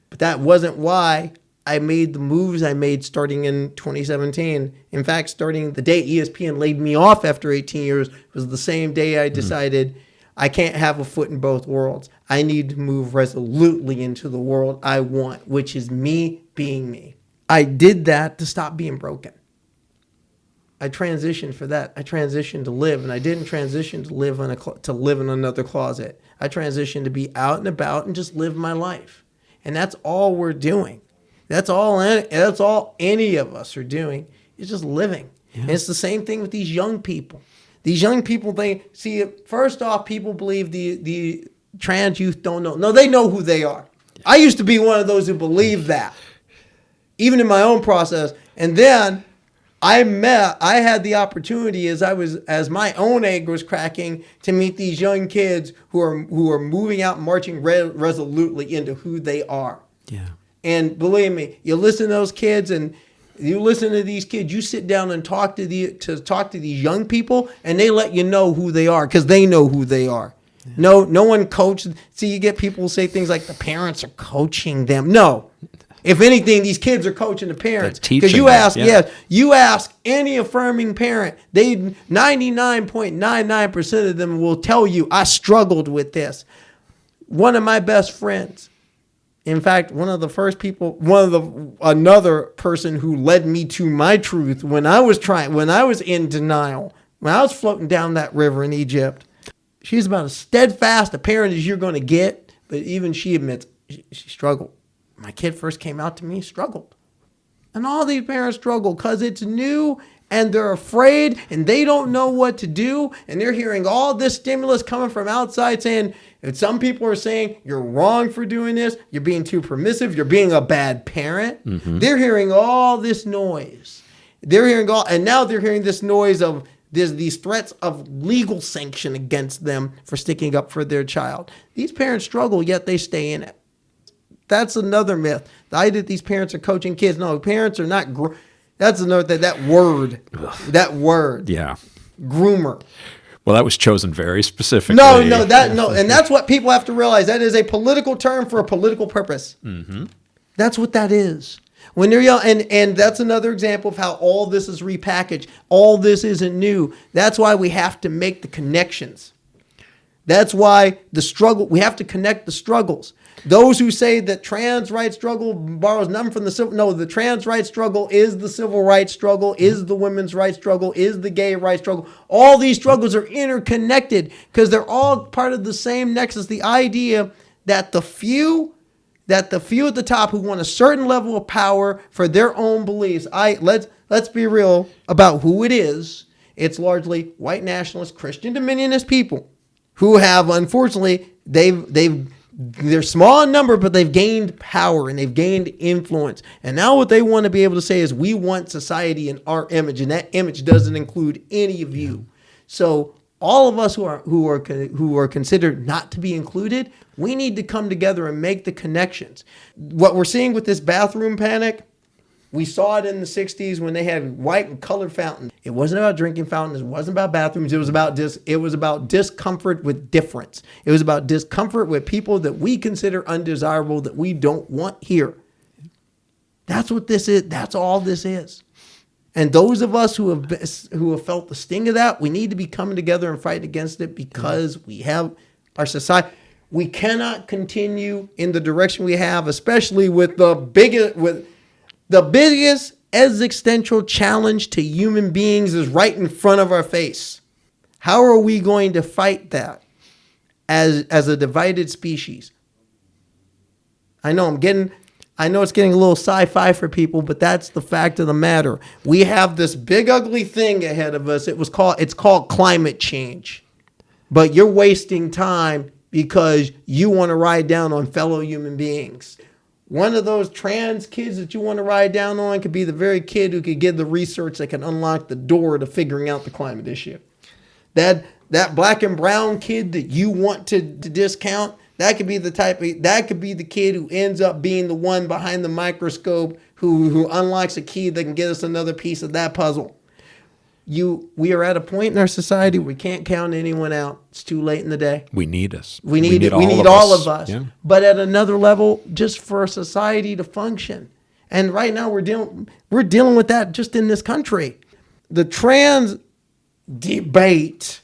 but that wasn't why I made the moves I made starting in 2017. In fact, starting the day ESPN laid me off after 18 years was the same day I decided I can't have a foot in both worlds. I need to move resolutely into the world I want, which is me being me. I did that to stop being broken. I transitioned for that. I transitioned to live, and I didn't transition to live in another closet. I transitioned to be out and about and just live my life. And that's all we're doing. That's all any of us are doing, is just living. Yeah. And it's the same thing with these young people. These young people, first off, people believe the trans youth don't know. No, they know who they are. I used to be one of those who believed that, even in my own process. And then I had the opportunity as my own egg was cracking to meet these young kids who are moving out and marching resolutely into who they are. Yeah. And believe me, you listen to those kids and you listen to these kids, you sit down and talk to these young people, and they let you know who they are because they know who they are. Yeah. No one coached. See, you get people who say things like the parents are coaching them. No. If anything, these kids are coaching the parents. Because you ask any affirming parent, 99.99% of them will tell you, I struggled with this. One of my best friends, in fact, another person who led me to my truth when I was in denial, when I was floating down that river in Egypt, she's about as steadfast a parent as you're going to get, but even she admits she struggled. My kid first came out to me, struggled. And all these parents struggle because it's new and they're afraid and they don't know what to do. And they're hearing all this stimulus coming from outside saying, and some people are saying, you're wrong for doing this. You're being too permissive. You're being a bad parent. Mm-hmm. They're hearing all this noise. And now they're hearing this noise of these threats of legal sanction against them for sticking up for their child. These parents struggle, yet they stay in it. That's another myth. The idea that these parents are coaching kids. No, parents are not. That's another that word. That word. Yeah. Groomer. Well, that was chosen very specifically. No, and that's what people have to realize. That is a political term for a political purpose. Mm-hmm. That's what that is. When they're young, and that's another example of how all this is repackaged. All this isn't new. That's why we have to make the connections. That's why the struggle. We have to connect the struggles. Those who say that trans rights struggle borrows nothing from the civil. No, the trans rights struggle is the civil rights struggle, is the women's rights struggle, is the gay rights struggle. All these struggles are interconnected because they're all part of the same nexus. The idea that the few at the top who want a certain level of power for their own beliefs. Let's be real about who it is. It's largely white nationalist, Christian dominionist people who have, unfortunately, they're small in number, but they've gained power and they've gained influence. And now what they want to be able to say is, we want society in our image, and that image doesn't include any of you. So all of us who are considered not to be included, we need to come together and make the connections. What we're seeing with this bathroom panic, we saw it in the 60s when they had white and colored fountains. It wasn't about drinking fountains. It wasn't about bathrooms. It was about discomfort with difference. It was about discomfort with people that we consider undesirable, that we don't want here. That's what this is. That's all this is. And those of us who have felt the sting of that, we need to be coming together and fighting against it, because we have our society. We cannot continue in the direction we have, especially with the biggest existential challenge to human beings is right in front of our face. How are we going to fight that as a divided species? I know it's getting a little sci-fi for people, but that's the fact of the matter. We have this big ugly thing ahead of us. It's called climate change. But you're wasting time because you want to ride down on fellow human beings. One of those trans kids that you want to ride down on could be the very kid who could give the research that can unlock the door to figuring out the climate issue. That black and brown kid that you want to discount, that could be the kid who ends up being the one behind the microscope who unlocks a key that can get us another piece of that puzzle. We are at a point in our society where we can't count anyone out. It's too late in the day. We need us. We need all of us. Yeah. But at another level, just for society to function. And right now we're dealing with that just in this country. The trans debate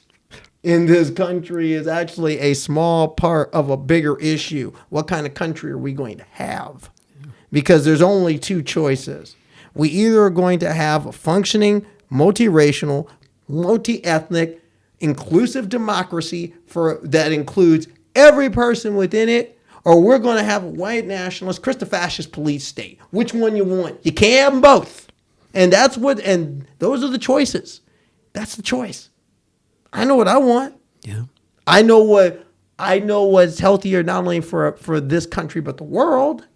in this country is actually a small part of a bigger issue. What kind of country are we going to have? Because there's only two choices. We either are going to have a functioning, multiracial, multi-ethnic, inclusive democracy that includes every person within it, or we're going to have a white nationalist, Christofascist police state. Which one you want? You can't have them both. And those are the choices. That's the choice. I know what I want. Yeah. I know what's healthier not only for this country but the world.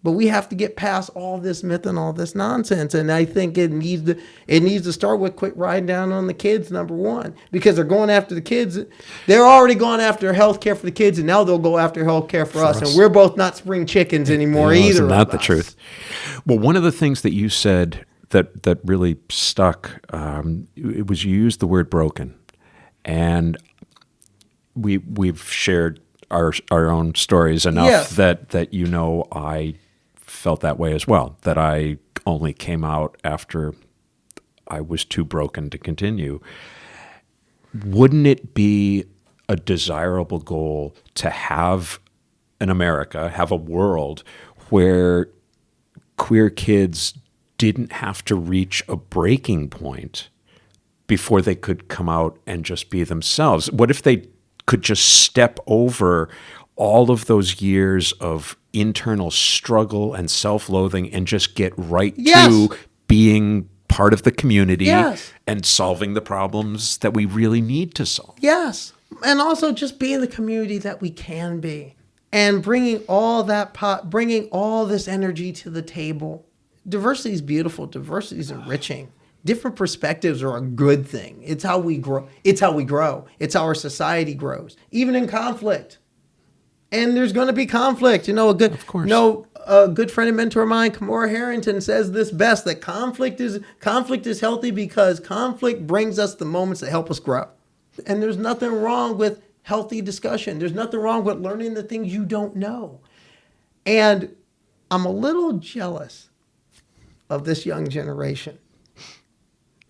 But we have to get past all this myth and all this nonsense. And I think it needs to start with quit riding down on the kids, number one. Because they're going after the kids. They're already going after health care for the kids, and now they'll go after health care for us. And we're both not spring chickens anymore either. Isn't that the truth? Well, one of the things that you said that really stuck, it was you used the word broken. And we've shared our own stories enough that I felt that way as well, that I only came out after I was too broken to continue. Wouldn't it be a desirable goal to have an America, have a world where queer kids didn't have to reach a breaking point before they could come out and just be themselves? What if they could just step over all of those years of internal struggle and self-loathing and just get right Yes. to being part of the community Yes. and solving the problems that we really need to solve. Yes. And also just being the community that we can be and bringing all this energy to the table. Diversity is beautiful. Diversity is enriching. Different perspectives are a good thing. It's how we grow. It's how our society grows, even in conflict. And there's going to be conflict. A good friend and mentor of mine, Kamora Harrington, says this best, that conflict is healthy because conflict brings us the moments that help us grow. And there's nothing wrong with healthy discussion. There's nothing wrong with learning the things you don't know. And I'm a little jealous of this young generation.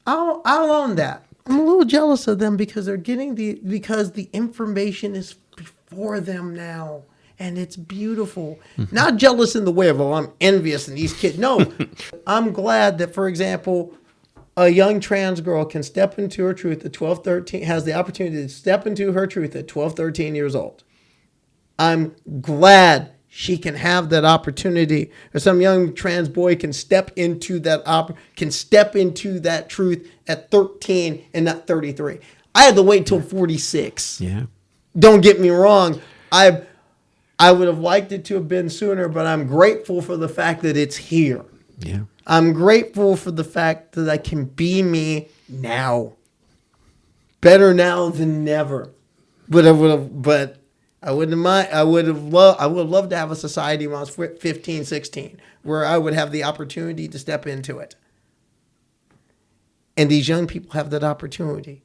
I'll own that. I'm a little jealous of them because because the information is before them now. And it's beautiful. Not jealous in the way of, I'm envious in these kids. No, I'm glad that, for example, a young trans girl can step into her truth at 12, 13, has the opportunity to step into her truth at 12, 13 years old. I'm glad she can have that opportunity, or some young trans boy can step into that truth at 13 and not 33. I had to wait till 46. Yeah. Don't get me wrong. I would have liked it to have been sooner, but I'm grateful for the fact that it's here. Yeah. I'm grateful for the fact that I can be me now. Better now than never. But I wouldn't mind. I would love to have a society when I was 15, 16, where I would have the opportunity to step into it. And these young people have that opportunity.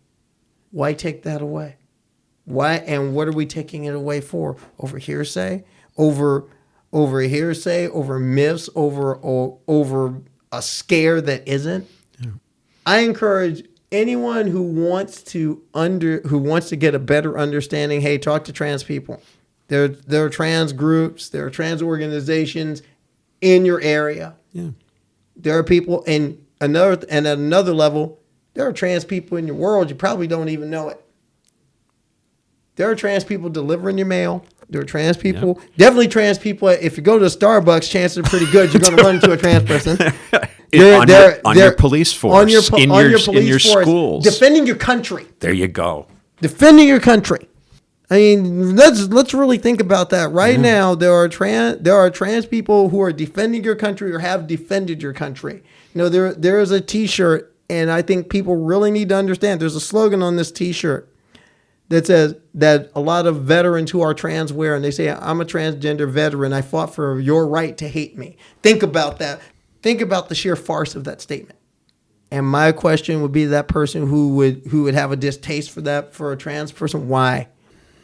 Why take that away? Why, and what are we taking it away for? Over hearsay? Over myths, over a scare that isn't? Yeah. I encourage anyone who wants to get a better understanding, hey, talk to trans people. There are trans groups, there are trans organizations in your area. Yeah. There are people at another level, there are trans people in your world, you probably don't even know it. There are trans people delivering your mail. There are trans people, definitely trans people. If you go to Starbucks, chances are pretty good you're going to run into a trans person. On your police force, in your schools. Defending your country. There you go. Defending your country. I mean, let's really think about that. Right now, there are trans people who are defending your country or have defended your country. There is a T-shirt, and I think people really need to understand. There's a slogan on this T-shirt that says that a lot of veterans who are trans wear, and they say, I'm a transgender veteran. I fought for your right to hate me. Think about that. Think about the sheer farce of that statement. And my question would be to that person who would have a distaste for a trans person. Why?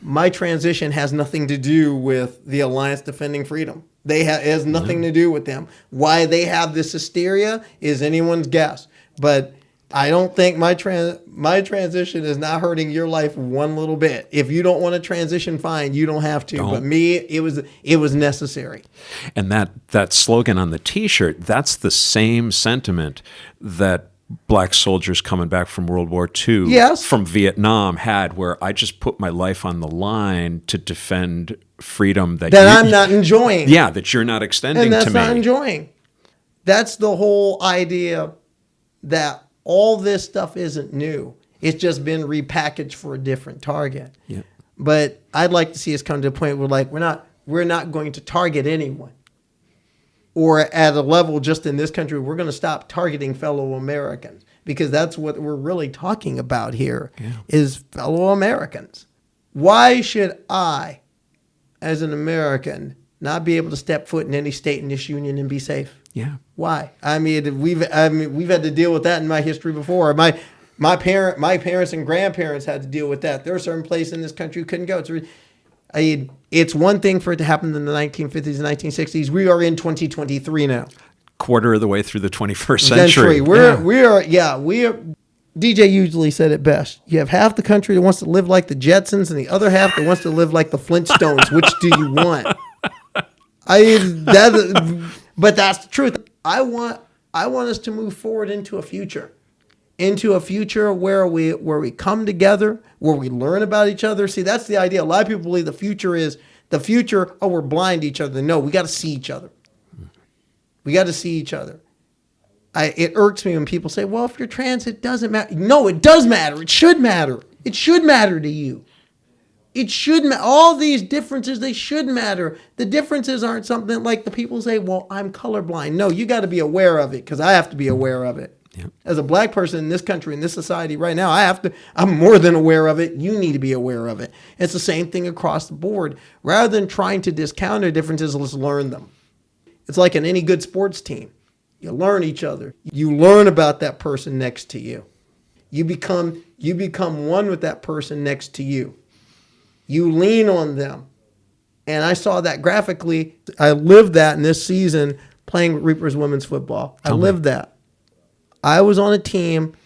My transition has nothing to do with the Alliance Defending Freedom. It has nothing to do with them. Why they have this hysteria is anyone's guess. But I don't think my transition is not hurting your life one little bit. If you don't want to transition, fine, you don't have to. But me, it was necessary. And that slogan on the T-shirt, that's the same sentiment that black soldiers coming back from World War II, from Vietnam had, where I just put my life on the line to defend freedom that I'm not enjoying. Yeah, that you're not extending to me. And that's not enjoying. That's the whole idea that all this stuff isn't new. It's just been repackaged for a different target. Yeah. But I'd like to see us come to a point where we're not going to target anyone. Or at a level just in this country, we're going to stop targeting fellow Americans, because that's what we're really talking about here is fellow Americans. Why should I, as an American, not be able to step foot in any state in this union and be safe? Yeah. Why? I mean, we've had to deal with that in my history before. My parents and grandparents had to deal with that. There are certain places in this country you couldn't go. It's one thing for it to happen in the 1950s and 1960s. We are in 2023 now. Quarter of the way through the 21st century. We are. DJ usually said it best. You have half the country that wants to live like the Jetsons and the other half that wants to live like the Flintstones. Which do you want? But that's the truth. I want us to move forward into a future where we come together, where we learn about each other. See, that's the idea. A lot of people believe the future is The future, oh, we're blind to each other. No, we got to see each other. We got to see each other. It irks me when people say, well, if you're trans, it doesn't matter. No, it does matter. It should matter. It should matter to you. It should matter. All these differences, they should matter. The differences aren't something like the people say, well, I'm colorblind. No, you got to be aware of it because I have to be aware of it. Yep. As a black person in this country, in this society right now, I'm more than aware of it. You need to be aware of it. It's the same thing across the board. Rather than trying to discount our differences, let's learn them. It's like in any good sports team. You learn each other. You learn about that person next to you. You become one with that person next to you. You lean on them. And I saw that graphically. I lived that in this season playing Reapers women's football. I lived that. I was on a team.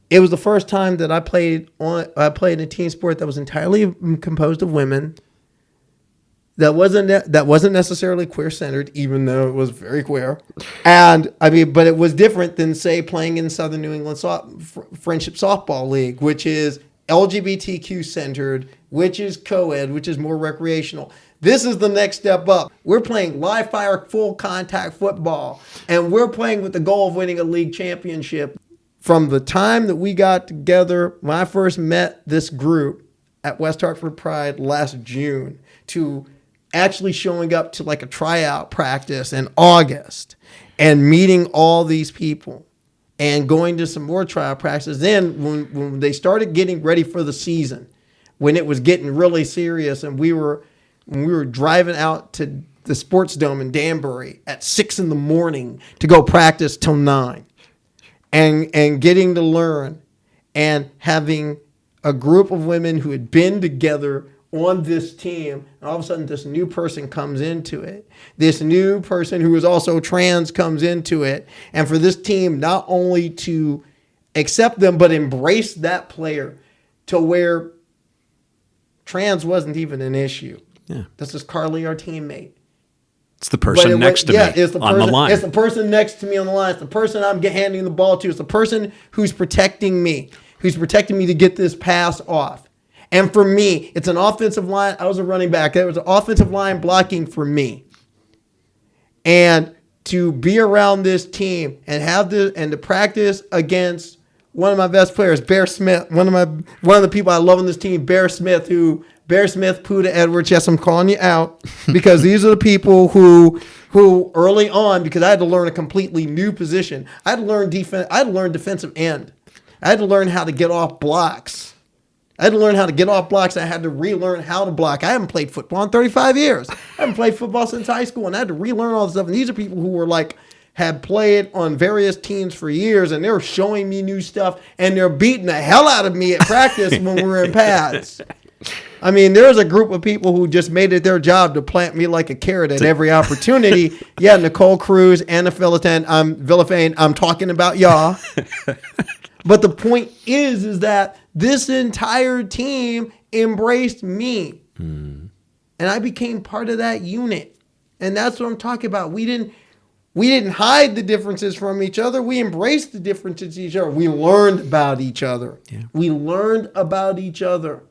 It was the first time that I played a team sport that was entirely composed of women. That wasn't necessarily queer-centered, even though it was very queer. And but it was different than, say, playing in Southern New England Friendship Softball League, which is LGBTQ-centered, which is co-ed, which is more recreational. This is the next step up. We're playing live fire, full contact football, and we're playing with the goal of winning a league championship. From the time that we got together, when I first met this group at West Hartford Pride last June, to actually showing up to like a tryout practice in August and meeting all these people and going to some more tryout practices. Then when they started getting ready for the season, when it was getting really serious and we were driving out to the sports dome in Danbury at 6 a.m. to go practice till 9 and getting to learn and having a group of women who had been together on this team, and all of a sudden this new person comes into it. This new person who is also trans comes into it. And for this team not only to accept them, but embrace that player to where trans wasn't even an issue. Yeah. This is Karleigh, our teammate. It's the person next to me it's the on the line. It's the person next to me on the line. It's the person I'm handing the ball to. It's the person who's protecting me to get this pass off. And for me, it's an offensive line. I was a running back. It was an offensive line blocking for me. And to be around this team and to practice against one of my best players, Bear Smith, one of the people I love on this team, Bear Smith, Puda Edwards. Yes, I'm calling you out because these are the people who early on, because I had to learn a completely new position. I had to learn defense. I had to learn defensive end. I had to learn how to get off blocks. I had to learn how to get off blocks. I had to relearn how to block. I haven't played football in 35 years. I haven't played football since high school, and I had to relearn all this stuff. And these are people who were had played on various teams for years, and they were showing me new stuff, and they're beating the hell out of me at practice when we were in pads. There was a group of people who just made it their job to plant me like a carrot at every opportunity. Yeah, Nicole Cruz, Anna Villafane, I'm talking about y'all. But the point is that this entire team embraced me. And I became part of that unit. And that's what I'm talking about. We didn't hide the differences from each other. We embraced the differences in each other. We learned about each other. Yeah. We learned about each other.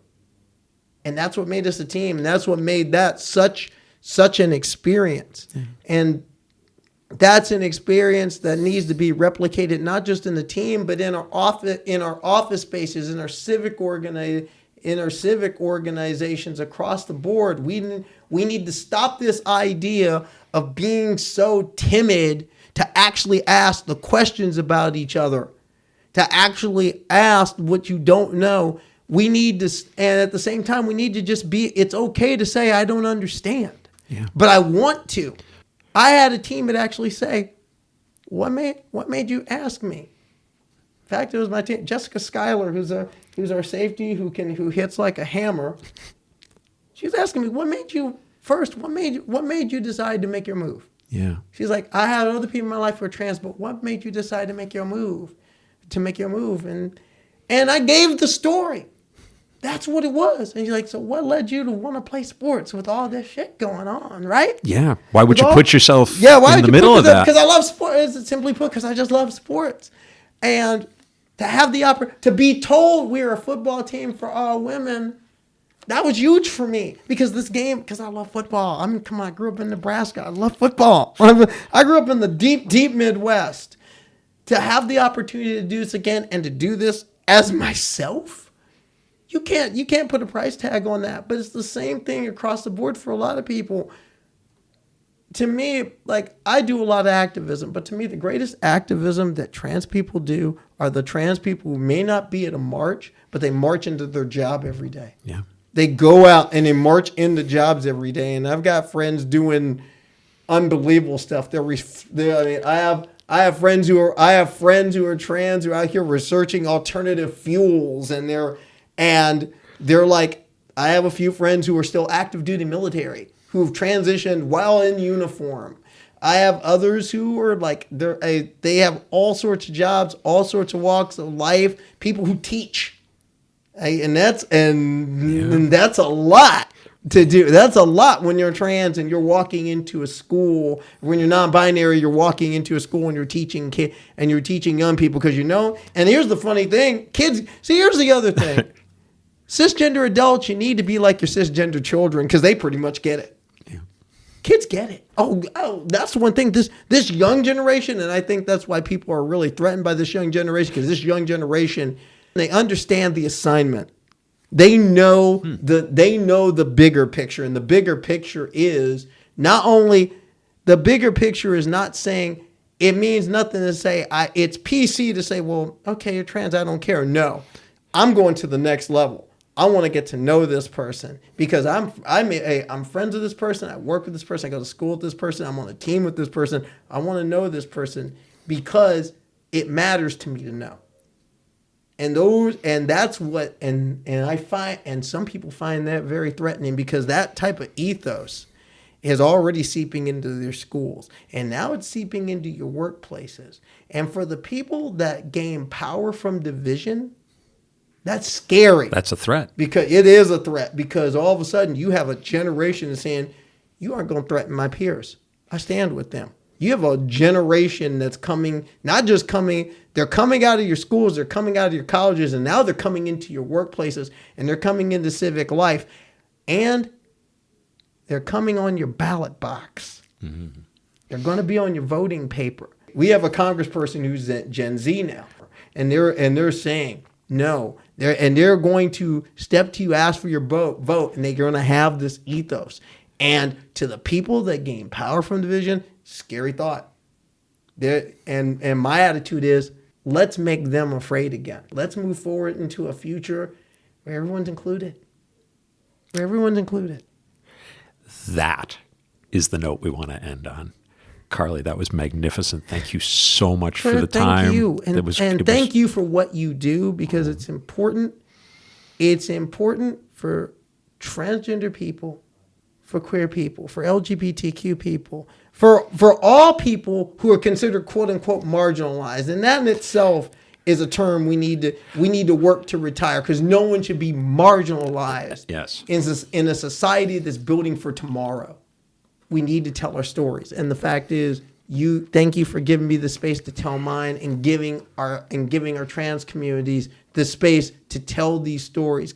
And that's what made us a team. And that's what made that such an experience. Yeah. And that's an experience that needs to be replicated, not just in the team, but in our office spaces, in our civic organizations across the board. We need to stop this idea of being so timid to actually ask the questions about each other, to actually ask what you don't know. We need to, and at the same time, we need to just it's okay to say, I don't understand, but I want to. I had a team that actually say, what made you ask me? In fact, it was my team, Jessica Schuyler, who's our safety, who hits like a hammer. She was asking me, what made you decide to make your move? Yeah. She's like, I had other people in my life who were trans, but what made you decide to make your move? And I gave the story. That's what it was. And you're like, so what led you to want to play sports with all this shit going on, right? Yeah. Why would you put yourself in the middle of that? Because I love sports. Simply put, because I just love sports. And to have the opportunity to be told we're a football team for all women, That was huge for me because this game, because I love football. I grew up in Nebraska. I love football. I grew up in the deep, deep Midwest. To have the opportunity to do this again and to do this as myself, you can't put a price tag on that. But it's the same thing across the board for a lot of people. To me, like, I do a lot of activism, but to me, the greatest activism that trans people do are the trans people who may not be at a march, but they march into their job every day. Yeah. They go out and they march into jobs every day. And I've got friends doing unbelievable stuff. I have friends who are trans who are out here researching alternative fuels, and they're like, I have a few friends who are still active duty military who've transitioned while in uniform. I have others who are like, they have all sorts of jobs, all sorts of walks of life, people who teach. And that's a lot to do. That's a lot when you're trans and you're walking into a school. When you're non-binary, you're walking into a school and you're teaching young people because and here's the funny thing, kids, see, here's the other thing. Cisgender adults, you need to be like your cisgender children because they pretty much get it. Kids get it. Oh, that's one thing. This young generation, and I think that's why people are really threatened by this young generation, because this young generation, they understand the assignment. They know the bigger picture, and the bigger picture is not saying it means nothing to say it's PC to say, well, okay, you're trans, I don't care. No, I'm going to the next level. I want to get to know this person because I'm friends with this person. I work with this person. I go to school with this person. I'm on a team with this person. I want to know this person because it matters to me to know. And I find, and some people find that very threatening because that type of ethos is already seeping into their schools. And now it's seeping into your workplaces. And for the people that gain power from division, that's scary. That's a threat. Because it is a threat, because all of a sudden you have a generation that's saying, you aren't going to threaten my peers. I stand with them. You have a generation that's coming, they're coming out of your schools, they're coming out of your colleges, and now they're coming into your workplaces, and they're coming into civic life, and they're coming on your ballot box. Mm-hmm. They're going to be on your voting paper. We have a congressperson who's Gen Z now, and they're saying, no, they're going to step to you, ask for your vote, and they're going to have this ethos. And to the people that gain power from division, scary thought. And my attitude is, let's make them afraid again. Let's move forward into a future where everyone's included. That is the note we want to end on. Karleigh, that was magnificent. Thank you so much for the time. Thank you. And thank you for what you do, because it's important. It's important for transgender people, for queer people, for LGBTQ people, for all people who are considered quote unquote marginalized. And that in itself is a term we need to work to retire, because no one should be marginalized. Yes. In a society that's building for tomorrow. We need to tell our stories. And the fact is, thank you for giving me the space to tell mine, and giving our trans communities the space to tell these stories,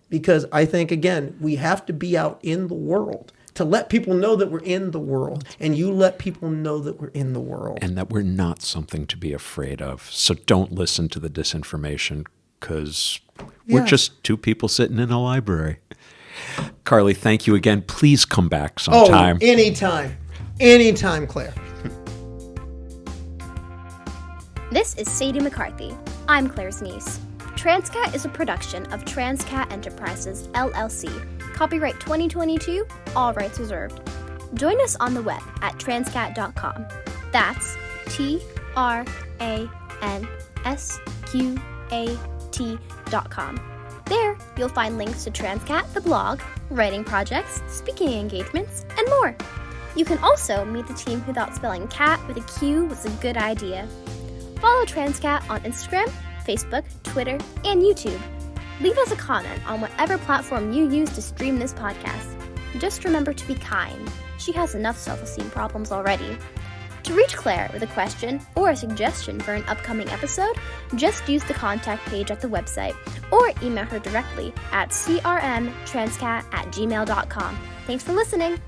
because I think, again, we have to be out in the world to let people know that we're in the world, and you let people know that we're in the world. And that we're not something to be afraid of. So don't listen to the disinformation, because we're just two people sitting in a library. Karleigh, thank you again. Please come back sometime. Oh, anytime. Anytime, Claire. This is Sadie McCarthy. I'm Claire's niece. Transqat is a production of Transqat Enterprises, LLC. Copyright 2022, all rights reserved. Join us on the web at transqat.com. That's TRANSQAT.com. There, you'll find links to Transqat, the blog, writing projects, speaking engagements, and more. You can also meet the team who thought spelling cat with a Q was a good idea. Follow Transqat on Instagram, Facebook, Twitter, and YouTube. Leave us a comment on whatever platform you use to stream this podcast. Just remember to be kind. She has enough self-esteem problems already. To To reach Claire with a question or a suggestion for an upcoming episode, just use the contact page at the website or email her directly at crmtranscat@gmail.com. Thanks for listening!